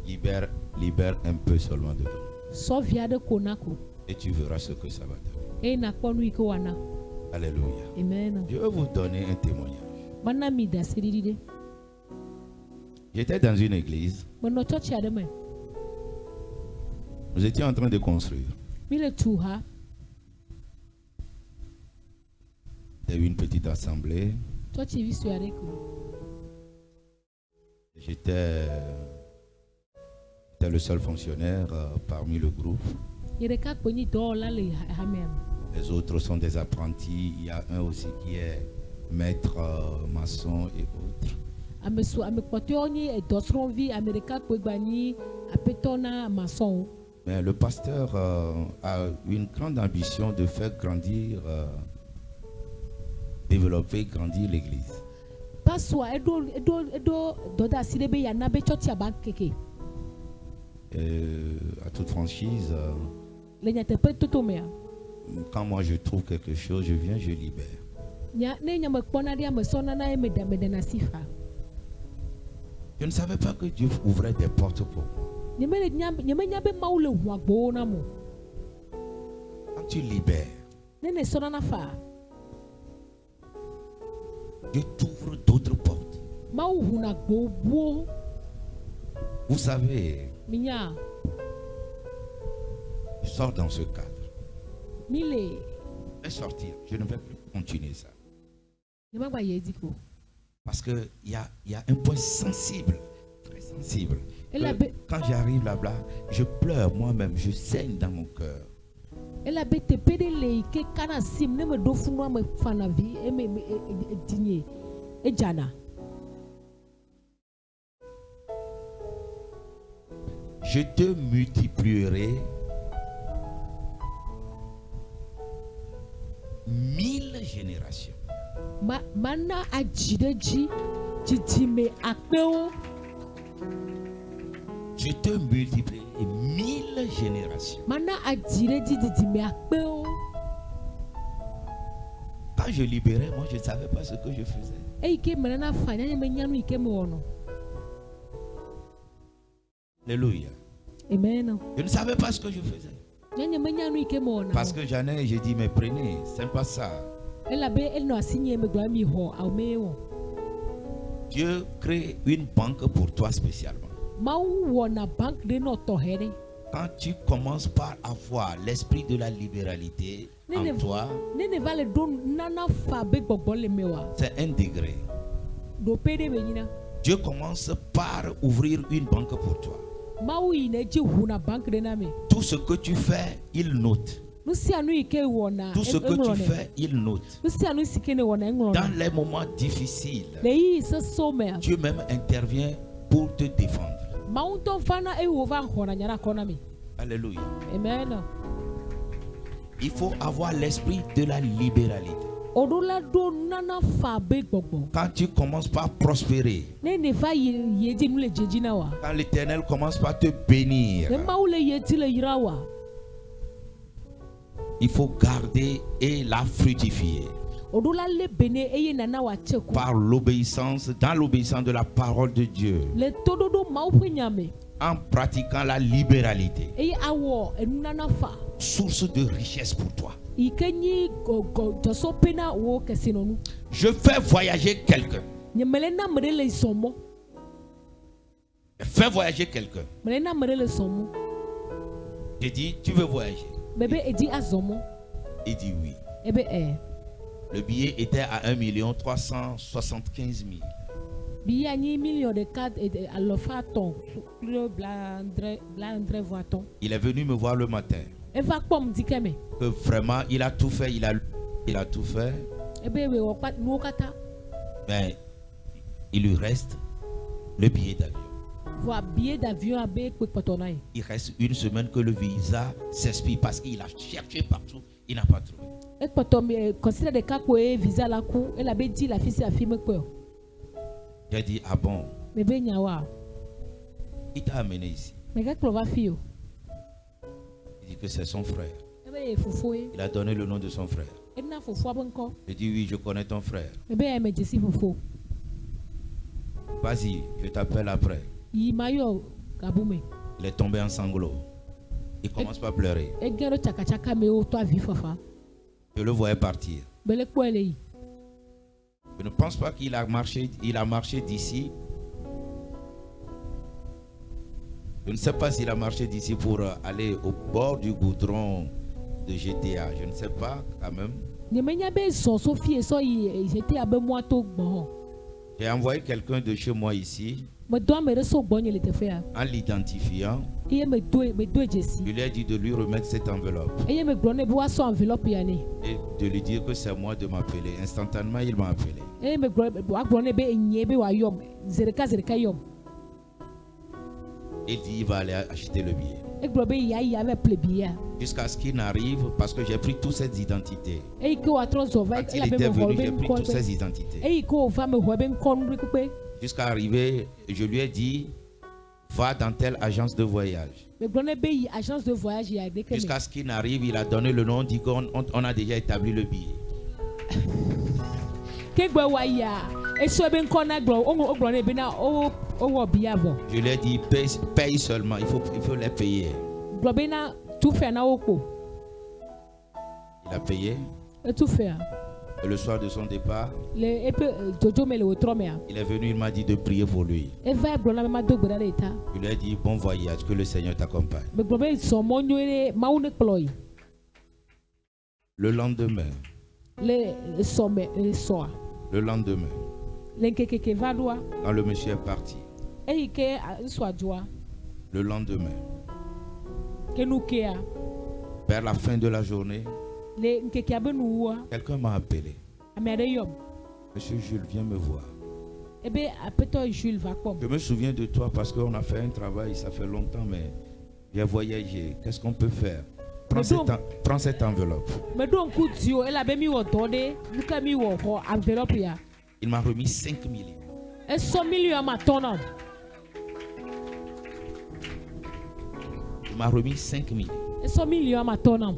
Libère un peu seulement dedans.
Sɔ vi aɖe ko na ko.
Et tu verras ce que ça va donner.
Eye nakpɔ nu yi ke wa na.
Alléluia.
Amen.
Je vais vous donner un témoignage.
Mana mi da si ɖiɖi ɖe.
J'étais dans une église.
Menɔ tsɔtsi aɖe me.
Nous étions en train de construire.
Mi le tu ha.
Il y a eu une petite assemblée.
Tsɔtsi vi sue aɖe ko.
J'étais le seul fonctionnaire parmi le groupe.
Nye ɖeka kpo nyi dɔwɔla le hamea me.
Les autres sont des apprentis. Il y a un aussi qui est maître maçon et autres.
Ame kpɔtɔewo nye edɔsrɔ̃vi, ame ɖeka kpo gba nyi aƒetɔ na masɔnwo.
Mais le pasteur a une grande ambition de faire grandir, développer, grandir l'église.
Pasua eɖo dɔdeasi ɖe be yana be tsɔtsia ba keke.
À toute franchise,
Le nyateƒe toto mea.
Quand moi je trouve quelque chose, je viens, je libère.
Ne nyame kpɔna ɖi ame sɔna na ye me ɖana si fa.
Je ne savais pas que Dieu ouvrait des portes pour moi.
Nyemenya be Mawu le hu agbowo na mo.
Quand tu libères,
Ne ne sɔna na fa.
Dieu t'ouvre d'autres portes.
Mawu hu na agbowo buwo.
Vous savez,
Minya.
je sors dans ce cadre.
Mile.
Je vais sortir. Je ne vais plus continuer ça.
Nyemagba ye diko.
Parce qu'il y a un point sensible, très sensible.
Que
quand j'arrive là-bas, je pleure moi-même, je saigne dans mon cœur.
Elle a bête pédélé que kana sim ne me dofuno me fanavi et me digné et jana.
Je te multiplierai 1000 générations.
Mana ajideji jijime akpeo.
Je te multiplierai 1000 générations.
Mana ajideji jijime akpeo.
Quand je libérais, moi je ne savais pas ce que je faisais.
Alléluia. Amen.
Je ne savais pas ce que je faisais. Parce que j'en ai, j'ai dit, mais prenez, c'est pas ça. Dieu crée une banque pour toi spécialement. Quand tu commences par avoir l'esprit de la libéralité en toi, c'est un degré. Dieu commence par ouvrir une banque pour toi. Tout ce que tu fais, il note. Tout ce que tu fais, il note. Dans les moments difficiles, Dieu même intervient pour te défendre. Alléluia.
Amen.
Il faut avoir l'esprit de la libéralité. Quand tu commences par prospérer, quand l'Éternel commence par te bénir, il faut garder et la fructifier par l'obéissance, dans l'obéissance de la parole de Dieu, en pratiquant la libéralité, source de richesse pour toi. Je fais voyager quelqu'un. Fais voyager quelqu'un. J'ai dit, tu veux voyager? Il dit oui. Le billet était à 1 375 000. Il est venu me voir le matin. Que vraiment, il a tout fait, il a tout fait. Mais il lui reste le billet d'avion. Il reste une semaine que le visa s'expire parce qu'il a cherché partout, il n'a pas trouvé. J'ai dit, ah bon? Il t'a amené ici. Il dit que c'est son frère. Il a donné le nom de son frère. J'ai dit, oui, je connais ton frère. Vas-y, je t'appelle après. Il est tombé en sanglots. Il commence par pleurer. Je le voyais partir. Je ne pense pas qu'il a marché. Il a marché d'ici. Je ne sais pas s'il a marché d'ici pour aller au bord du goudron de GTA. Je ne sais pas quand même. J'ai envoyé quelqu'un de chez moi ici. En l'identifiant, je lui ai dit de lui remettre cette enveloppe et de lui dire que c'est moi de m'appeler. Instantanément, il m'a appelé. Il dit il va aller acheter le billet. Jusqu'à ce qu'il n'arrive, parce que j'ai pris toutes ces identités. Quand il était venu, j'ai pris toutes ces identités. Jusqu'à arriver, je lui ai dit, va dans telle agence de voyage.
megblɔ ne be yi agence de voyage ya ɖeke me
Jusqu'à ce qu'il n'arrive, il a donné le nom, dit qu'on a déjà établi le billet.
kegbe wa yia eso ebe ŋkɔ na gblɔ wogblɔ ne be na wowɔ bia vɔ
Je lui ai dit, paye seulement, il faut les payer.
gblɔ be na tu fɛ na wo kpo
Il a payé.
etu fɛa
Et le soir de son départ,
le eƒe dzodzo me le wòtrɔ mea
il est venu, il m'a dit de prier pour lui.
eva gblɔ na be ma do gbe ɖa ɖe ta
Je lui ai dit, bon voyage, que le Seigneur t'accompagne.
megblɔ be zɔ mɔ nyuie ɖe mawu ne kplɔ yi
Le lendemain,
le sɔ me sɔa
le lendemain,
le ŋkekeke va ɖoa
quand le monsieur est parti,
eyi ke nsɔa dzɔa
le lendemain,
ke nu kea
vers la fin de la journée,
le ŋkekea be nuwua
quelqu'un m'a appelé.
ame aɖe yɔm
Monsieur Jules, viens me voir.
ebe aƒetɔ Jules va kpɔm
Je me souviens de toi parce qu'on a fait un travail, ça fait longtemps, mais j'ai voyagé. Qu'est-ce qu'on peut faire? Prends cette enveloppe.
meɖo ŋku di o elabe mi wɔ dɔ ɖe nu ke mi wɔ xɔ enveloppe ya
Il m'a remis 5 millions.
esɔ million ma tɔ nam
Il m'a remis 5 millions.
esɔ million ma tɔ nam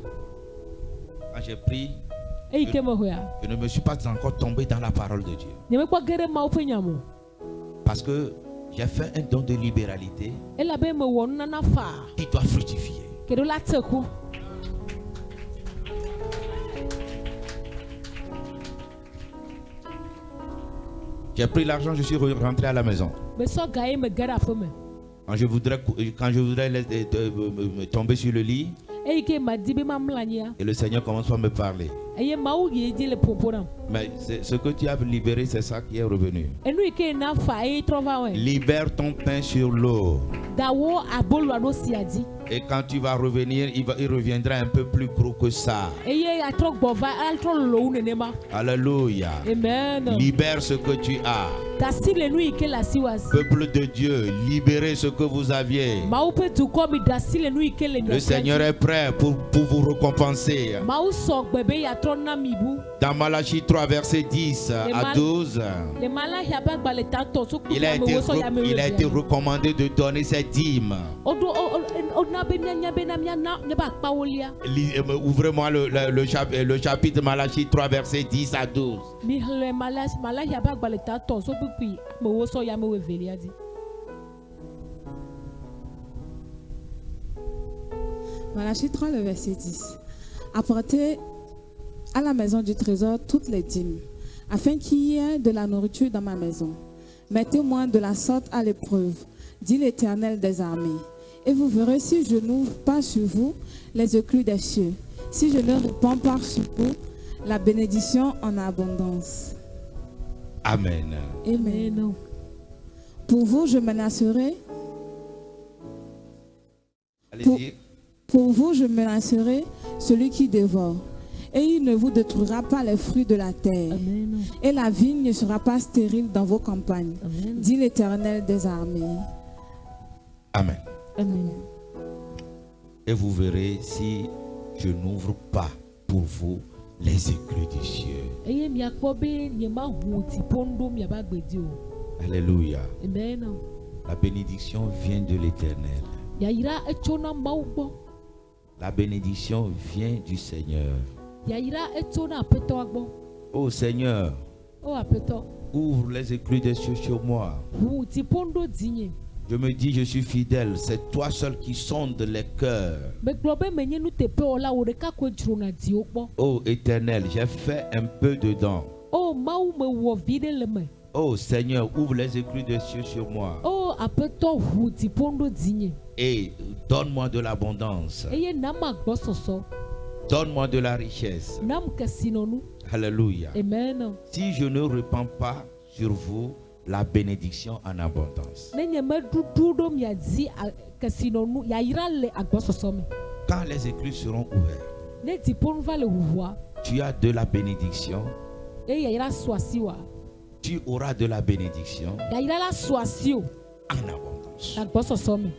Quand j'ai pris,
eyi ke me hɔa
je ne me suis pas encore tombé dans la parole de Dieu.
nyemekpɔ ge ɖe mawu ƒe nya me o
Parce que j'ai fait un don de libéralité
elabe mewɔ nunana faa
qui doit fructifier.
ke ɖo la te ku
J'ai pris l'argent, je suis rentré à la maison.
mesɔ ga ye me ge ɖe aƒe me
Quand je voudrais me tomber sur le lit,
eyi ke madi be mamlɔ anyia
et le Seigneur commence par me parler.
eye mawu yi dzi le ƒoƒo nam
Mais ce que tu as libéré, c'est ça qui est revenu.
enu yi ke na fa eye trɔ va wɔe
Libère ton pain sur l'eau.
dawo abolo aɖo sia dzi
Et quand tu vas revenir, il reviendra un peu plus gros que ça.
eye atrɔ gbɔ va atrɔ lolo wu nenema
Alléluia.
amen
Libère ce que tu as.
dasi le nu yi ke le asi wa si
Peuple de Dieu, libérez ce que vous aviez.
mawu ƒe dukɔ mi dasi le nu yi ke le
Le
mia
Seigneur est prêt pour vous récompenser.
mawu sɔ gbe be yatrɔ na mi bu
Dans Malachie 3, verset 10 à 12,
le Malachia ƒe agbalẽ tatɔ sukulu
il a été recommandé de donner ses dîmes.
ona be mianya be na miana miabe akpawo lia
Ouvrez-moi le chapitre Malachie 3, verset 10 à 12.
mi hlẽ Malachia ƒe agbalẽ tatɔ sukulu amewo sɔ yamewo evelia dzi
Malachie 3, le verset 10. Apportez à la maison du trésor toutes les dîmes, afin qu'il y ait de la nourriture dans ma maison. Mettez-moi de la sorte à l'épreuve, dit l'Éternel des armées. Et vous verrez si je n'ouvre pas sur vous les écluses des cieux, si je ne répands pas sur vous la bénédiction en abondance.
Amen.
Amen. Pour vous, je menacerai.
Allez-y.
Pour vous, je menacerai celui qui dévore, et il ne vous détruira pas les fruits de la terre.
amen
Et la vigne ne sera pas stérile dans vos campagnes,
amen
dit l'Éternel des armées.
Amen.
amen
Et vous verrez si je n'ouvre pas pour vous les écluses du ciel.
eye miakpɔ be nyemahu dziƒo nu ɖo miabe agbedi o
Alléluia.
amen
La bénédiction vient de l'Éternel.
yayira etso na mawu gbɔ
La bénédiction vient du Seigneur.
yayira etso na aƒetɔa gbɔ
Oh Seigneur,
o aƒetɔ
ouvre les écluses des cieux sur moi.
hu dziƒo nu ɖo dzinye
Je me dis, je suis fidèle. C'est toi seul qui sonde les cœurs.
megblɔ be menye nuteƒewɔla wò ɖeka koe dzrona dziwo kpɔ
Oh Éternel, j'ai fait un peu dedans.
o mawu mewɔ vi ɖe le me
Oh Seigneur, ouvre les écluses des cieux sur moi.
o aƒetɔ hu dziƒo nu ɖo dzinye
Et donne-moi de l'abondance.
eye nam agbɔsɔsɔ
Donne-moi de la richesse.
nam kesinɔnu
Alléluia.
amen
Si je ne répands pas sur vous la bénédiction en abondance.
ne nye meɖuɖu ɖo mia dzi kesinɔnu yayira le agbɔsɔsɔ me
Quand les écluses seront ouvertes,
ne dziƒo nu va le huhua
tu as de la bénédiction.
eye yayira sɔ asi wa
Tu auras de la bénédiction
yayira la sɔ asi o
en abondance.
le agbɔsɔsɔ me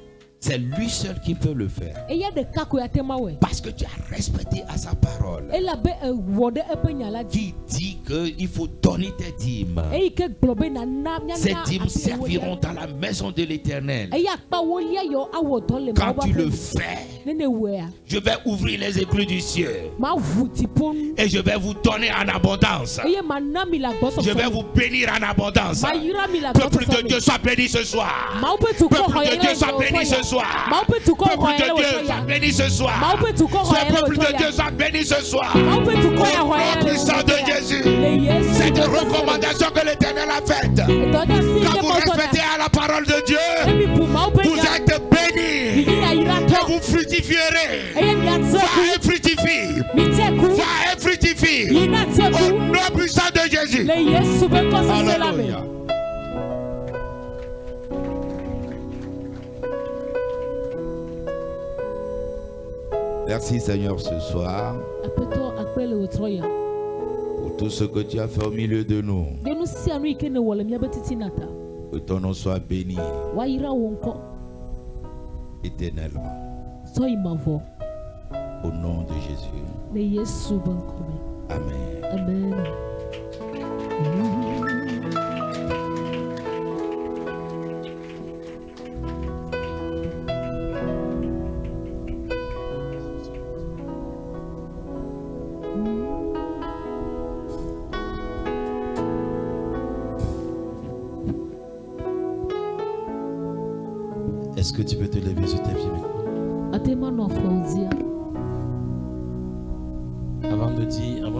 C'est lui seul qui peut le faire.
Et il y a des cas où il y a tellement ouais.
Parce que tu as respecté à sa parole.
Et la be wode e pe nya la
Qui dit qu'il faut donner tes dîmes.
et il que globe na na nya
Ces dîmes serviront dans la maison de l'Éternel.
et ya pa wo lia yo awo don le
Quand tu le fais,
nene wea
je vais ouvrir les écluses du ciel.
ma vuti pon
Et je vais vous donner en abondance.
et ma na mi la gboso
Je vais vous bénir en abondance.
ma yira mi la gboso
Peuple de Dieu, sois béni ce soir.
ma ope tu ko
Peuple de Dieu, sois béni ce soir.
ma ope tu ko
Peuple de Dieu, sois béni ce soir.
ma ope tu ko
Ce peuple de Dieu, sois béni ce soir.
ma ope tu ko
Au nom puissant de Jésus. C'est une recommandation que l'Éternel a faite. Quand vous respectez à la parole de Dieu, vous êtes bénis. Que vous fructifierez. Va et fructifie. Va et fructifie. Au nom puissant de Jésus. Alléluia. Merci Seigneur ce soir pour tout ce que tu as fait au milieu de nous. Que ton nom soit béni éternellement. Au nom de Jésus. Amen.
Amen.
Est-ce que tu peux te lever sur tes pieds maintenant? Avant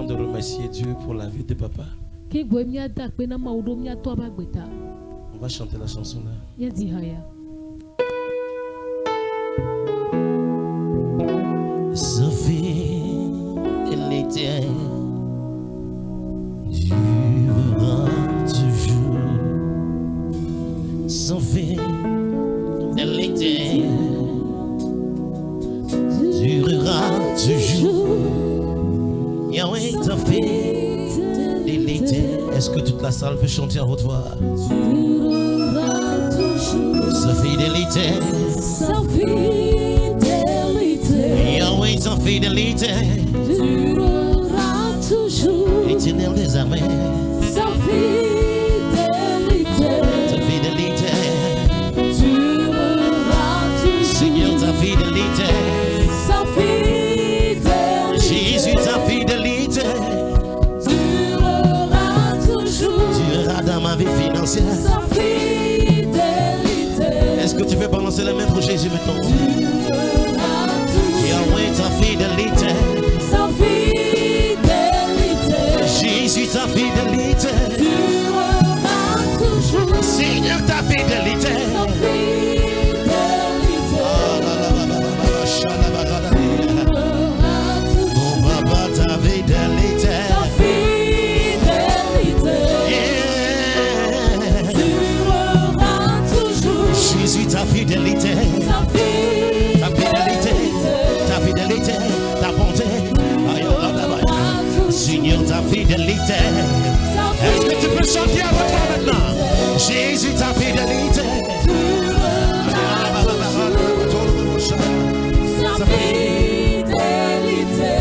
de remercier Dieu pour la vie de papa, on va chanter la chanson là. Sa fidélité durera toujours. Sa fidélité durera toujours. Yahweh, ta fidélité. Est-ce que toute la salle peut chanter en haute voix? Sa fidélité.
Sa fidélité.
Yahweh, ta fidélité
Durera toujours.
Éternel des armées.
Sa fidélité.
Ta fidélité.
Durera toujours.
Seigneur, ta fidélité.
Sa fidélité.
Jésus, ta fidélité
Durera toujours.
durera dans ma vie financière.
Sa fidélité.
Est-ce que tu peux balancer les mains pour Jésus maintenant?
Durera toujours.
Yahweh, ta fidélité.
Sa fidélité.
Jésus, ta fidélité.
Durera toujours.
Seigneur, ta fidélité.
Sa fidélité.
Mon papa, ta fidélité.
Sa fidélité.
Yeah.
Durera toujours.
Jésus, ta fidélité.
Sa fidélité.
Ta fidélité. Ta fidélité. Ta bonté. Seigneur, ta fidélité. Est-ce que tu peux chanter avec moi maintenant? Jésus, ta fidélité.
Sa fidélité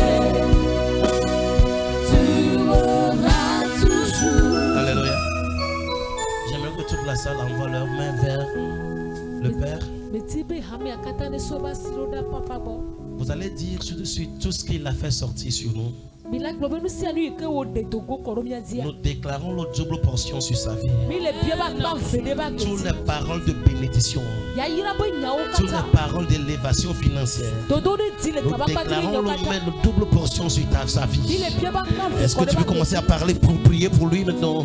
durera toujours.
Alléluia. J'aimerais que toute la salle envoie leurs mains vers le Père. Vous allez dire tout de suite tout ce qu'il a fait sortir sur nous. Nous déclarons la double portion sur sa vie. Toutes les paroles de bénédiction, toutes les paroles d'élévation financière. Nous déclarons la double portion sur sa vie. Est-ce que tu peux commencer à parler pour prier pour lui maintenant?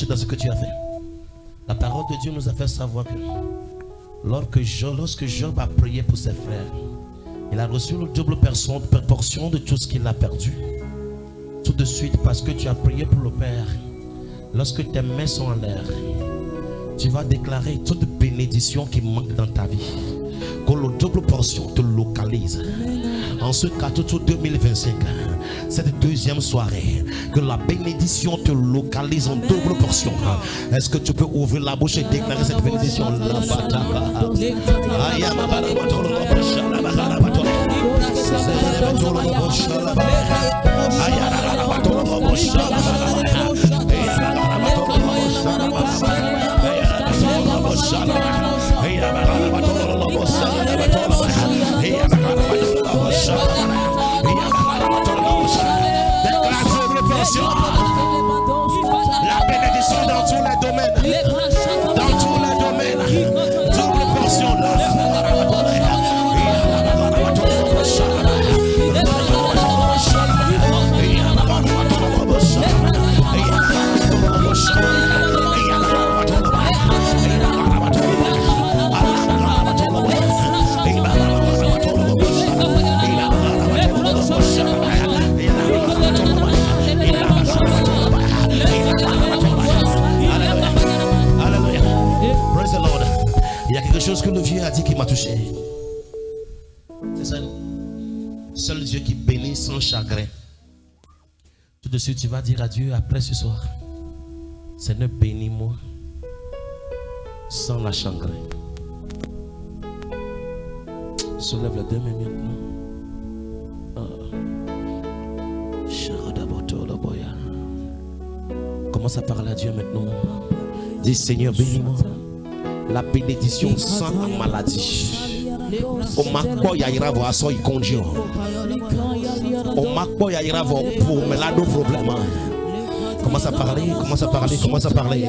caché dans ce que tu as fait. La parole de Dieu nous a fait savoir que lorsque Job a prié pour ses frères, il a reçu une double portion de tout ce qu'il a perdu. Tout de suite, parce que tu as prié pour le Père, lorsque tes mains sont en l'air, tu vas déclarer toute bénédiction qui manque dans ta vie. Que la double portion te localise. En ce cas, tout 2025, cette deuxième soirée, que la bénédiction te localise en double portion. Est-ce que tu peux ouvrir la bouche et déclarer cette bénédiction? La bénédiction dans tous les domaines. Dans tous les domaines. Double portion là. Chose que le vieux a dit qui m'a touché. C'est ça. Seul Dieu qui bénit sans chagrin. Tout de suite, tu vas dire à Dieu après ce soir: Seigneur, bénis-moi sans la chagrin. Soulève les deux mains maintenant. Commence à parler à Dieu maintenant. Dis: Seigneur, bénis-moi. La bénédiction sans la maladie. Au makbo ya ira voir ça il conduit. Au makbo ya ira voir pour me la do problème. Commence à parler, commence à parler, commence à parler.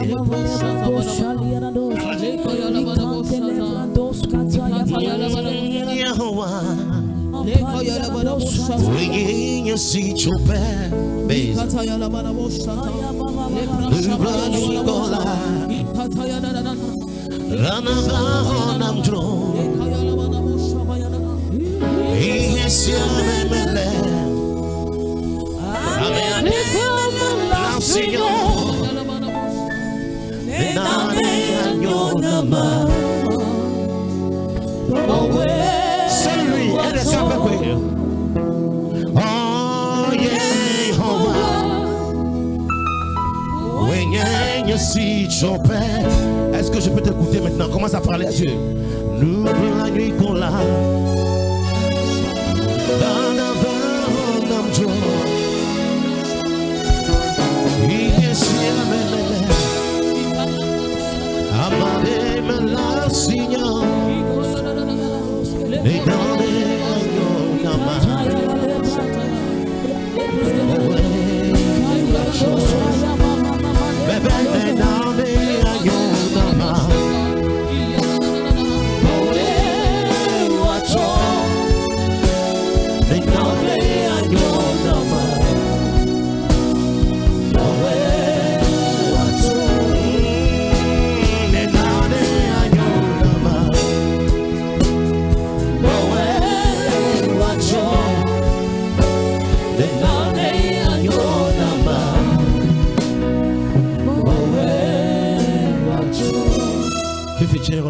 Est-ce que je peux t'écouter maintenant? Commence à parler à Dieu. Nous la nuit qu'on l'a.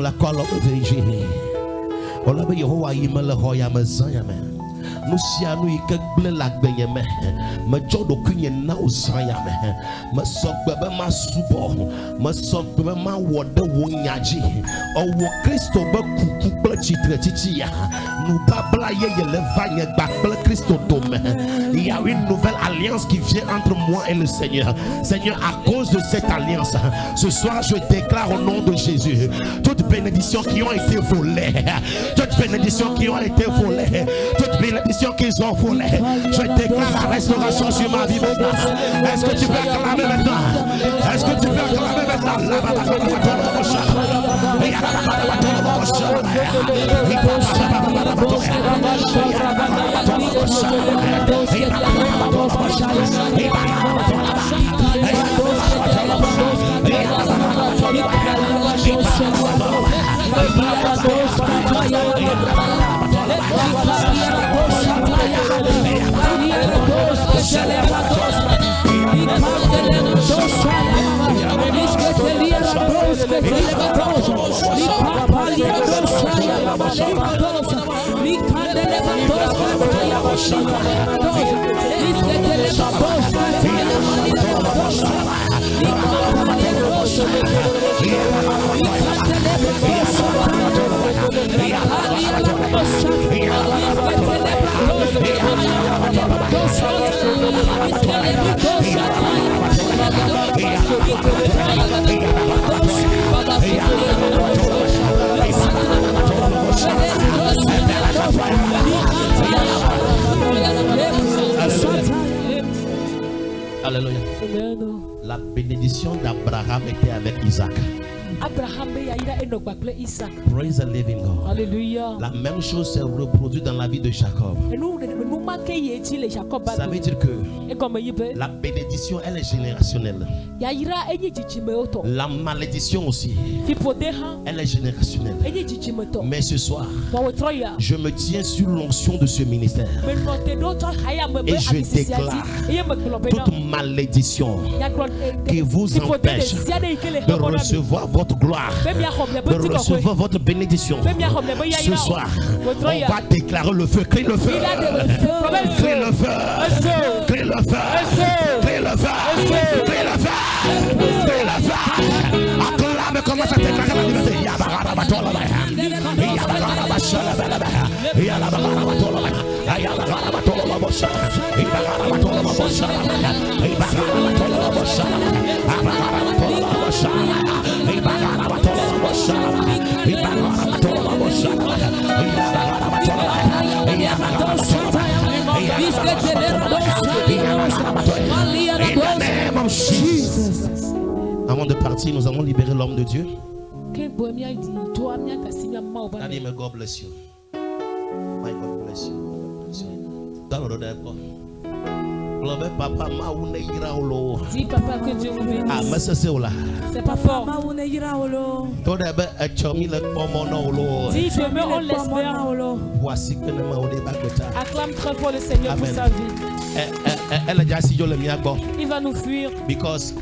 La colonne de on a besoin de Yimel Hoyam Zayame. Nous si à nous y que la benyame. Ma jodo kunye na usayame. Ma sok bebe ma subo. Ma sok bebe ma wode wonyaji. O wo Christo be kuku ble chitre chichia. Nous babla ye le vagne bakble Christo dome. Il y a une nouvelle alliance qui vient entre moi et le Seigneur. Seigneur, à cause de cette alliance, ce soir je déclare au nom de Jésus toutes bénédictions qui ont été volées. Toutes bénédictions qui ont été volées. Toutes bénédictions qu'ils ont volées. Je déclare la restauration sur ma vie maintenant. Est-ce que tu peux acclamer maintenant? Est-ce que tu peux acclamer maintenant? Alléluia. La bénédiction d'Abraham était avec Isaac. Praise the living God.
Alléluia.
La même chose s'est reproduite dans la vie de Jacob. Ça veut dire que la bénédiction, elle est générationnelle. La malédiction aussi, elle est générationnelle. Mais ce soir, je me tiens sur l'onction de ce ministère et je déclare toute malédiction qui vous empêche de recevoir votre gloire, de recevoir votre bénédiction. Ce soir, on va déclarer le feu. Crie le feu. Crie le feu. Crie le feu. Crie le feu. Crie le feu. Crie le feu. Acclame, commence à déclarer la liberté. Avant de partir, nous allons libérer l'homme de Dieu. Daddy, may God bless you. My God bless you. Papa,
dis papa que Dieu vous bénisse. C'est pas fort. Dis je me on l'espère. Acclame très fort le Seigneur pour sa vie. Il va nous fuir.
Because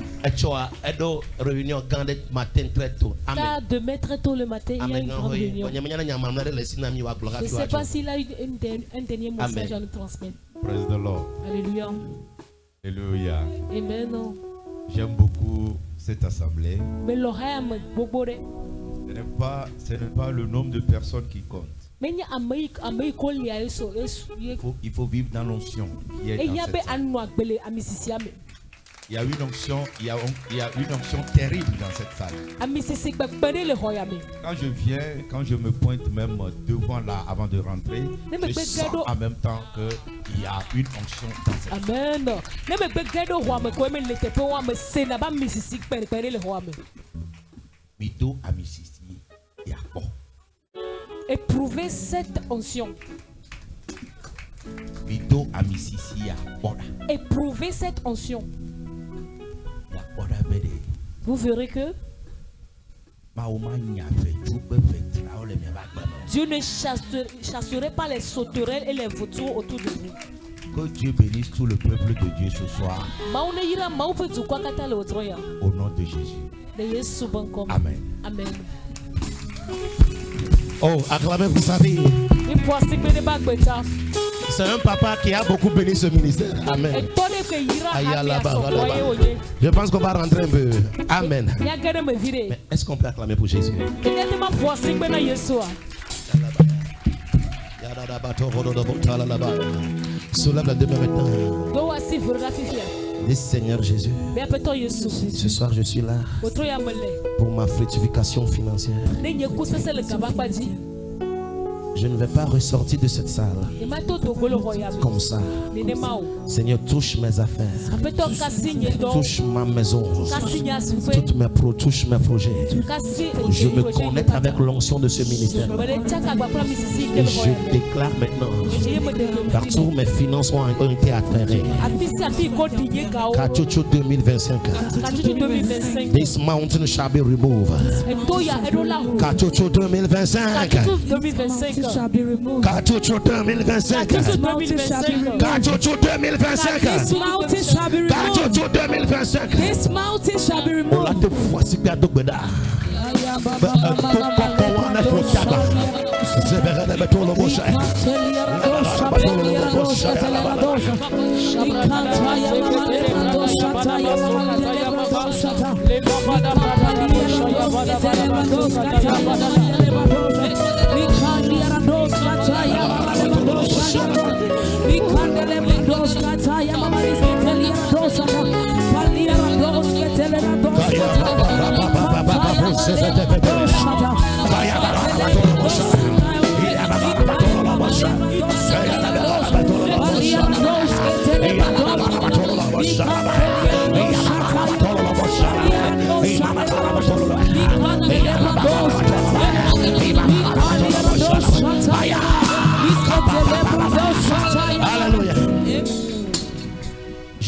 réunion matin très tôt.
Car demain très tôt le matin, il y a une grande réunion. Je ne sais pas s'il a eu un dernier message à nous transmettre.
Praise the Lord.
Alléluia.
Alléluia.
Amen.
J'aime beaucoup cette assemblée.
Mais
ce n'est pas le nombre de personnes qui compte. Il faut vivre dans l'onction qui est dans cette salle. Il y a une onction, il y a une onction terrible dans cette salle. Quand je me pointe même devant là avant de rentrer, je sens en même temps qu'il y a une onction dans cette salle. Mito à Mississi et à Bon.
Éprouvez cette onction.
Mito à Mississi à Bon.
Éprouvez cette onction. Vous verrez que Dieu ne chasserait pas les sauterelles et les vautours autour de nous.
Que Dieu bénisse tout le peuple de Dieu ce soir. Au nom de Jésus. Amen.
Amen.
Oh, acclamez pour sa vie. C'est un papa qui a beaucoup béni ce ministère. Amen. Je pense qu'on va rentrer un peu. Amen. Mais est-ce qu'on peut acclamer pour Jésus? Soulève la demain maintenant. Dis Seigneur Jésus, ce soir je suis là pour ma fructification financière. Je ne vais pas ressortir de cette salle comme ça. Seigneur, touche mes affaires, touche ma maison, touche mes projets. Je me connecte avec l'onction de ce ministère. Et je déclare maintenant, partout mes finances ont été atterrées. Kachuchu 2025. This mountain shall be removed. Kachuchu 2025. Kachuchu 2025. Kachuchu 2025.
This mountain shall be removed.
Kachuchu 2025.
This mountain shall be removed.
On l'a deux fois si bien d'Ogbeda.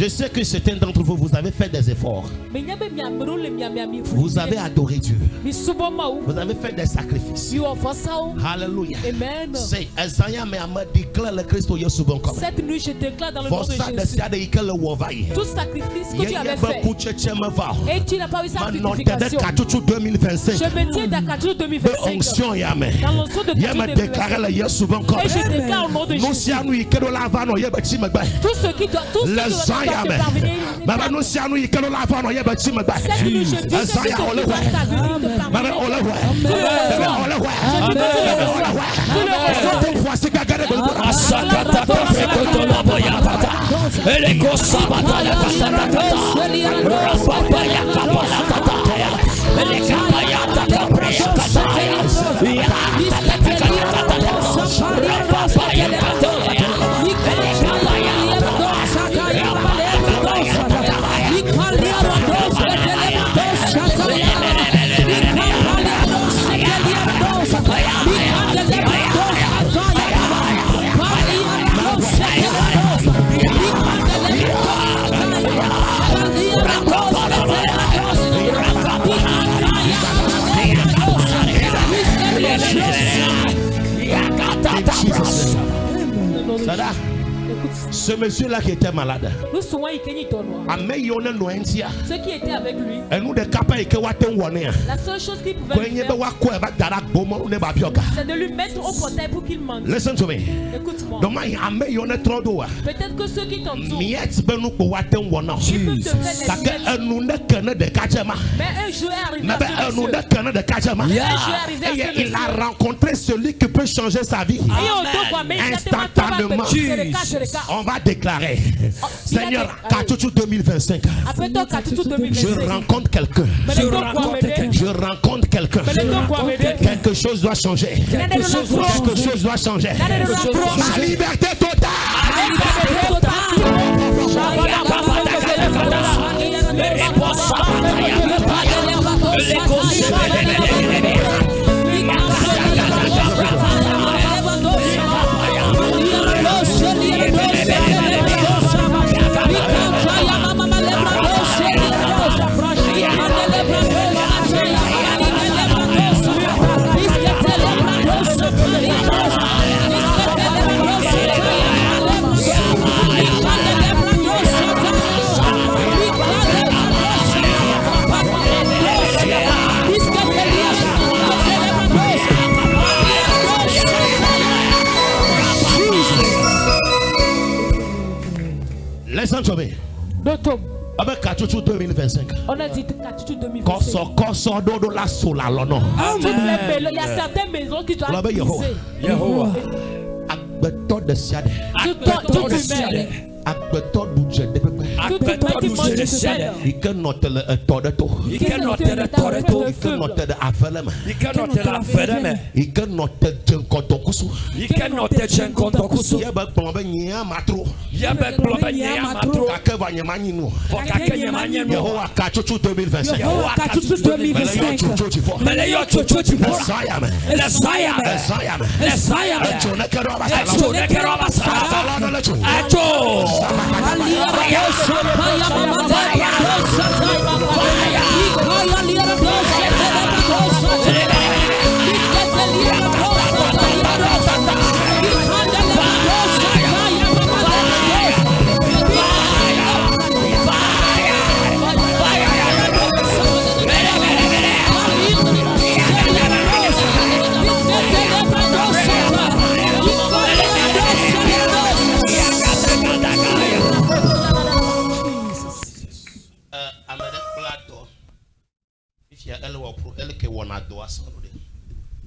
Je sais que certains d'entre vous, vous avez fait des efforts. Vous avez adoré Dieu. Vous avez fait des sacrifices. Alléluia.
Amen.
C'est Isaiah me déclare le Christ au Yeshua comme.
Cette nuit, je déclare dans le nom de Jésus. Tout sacrifice que tu avais fait. Et tu n'as pas eu sacrification. Je me tiens dans 4 2025. Dans l'onction de 4 2025. Et je déclare au nom de Jésus. Tout ce qui doit te parvenir. Cette nuit, je dis que ce qui doit
Ce monsieur-là qui était malade,
ceux qui étaient avec lui, la seule chose qu'il pouvait faire, c'est de lui mettre au portail pour qu'il mange.
Listen to me.
Écoute-moi.
Peut-être
que ceux qui t'entourent,
ils peuvent te faire des mais un jour il a rencontré celui qui peut changer sa vie instantanément. On va déclarer, Seigneur, 2025, je rencontre quelqu'un. Je rencontre quelqu'un. Quelque chose doit changer. Quelque chose doit changer. La liberté totale. Listen to me. Avec 2025.
On a dit 2025. Il y a certaines maisons qui doivent briser.
façon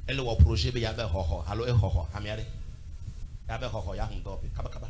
elle wa projet be ya be ho ho alo e ho ho amiare ya be ho ho ya ndo be kaba kaba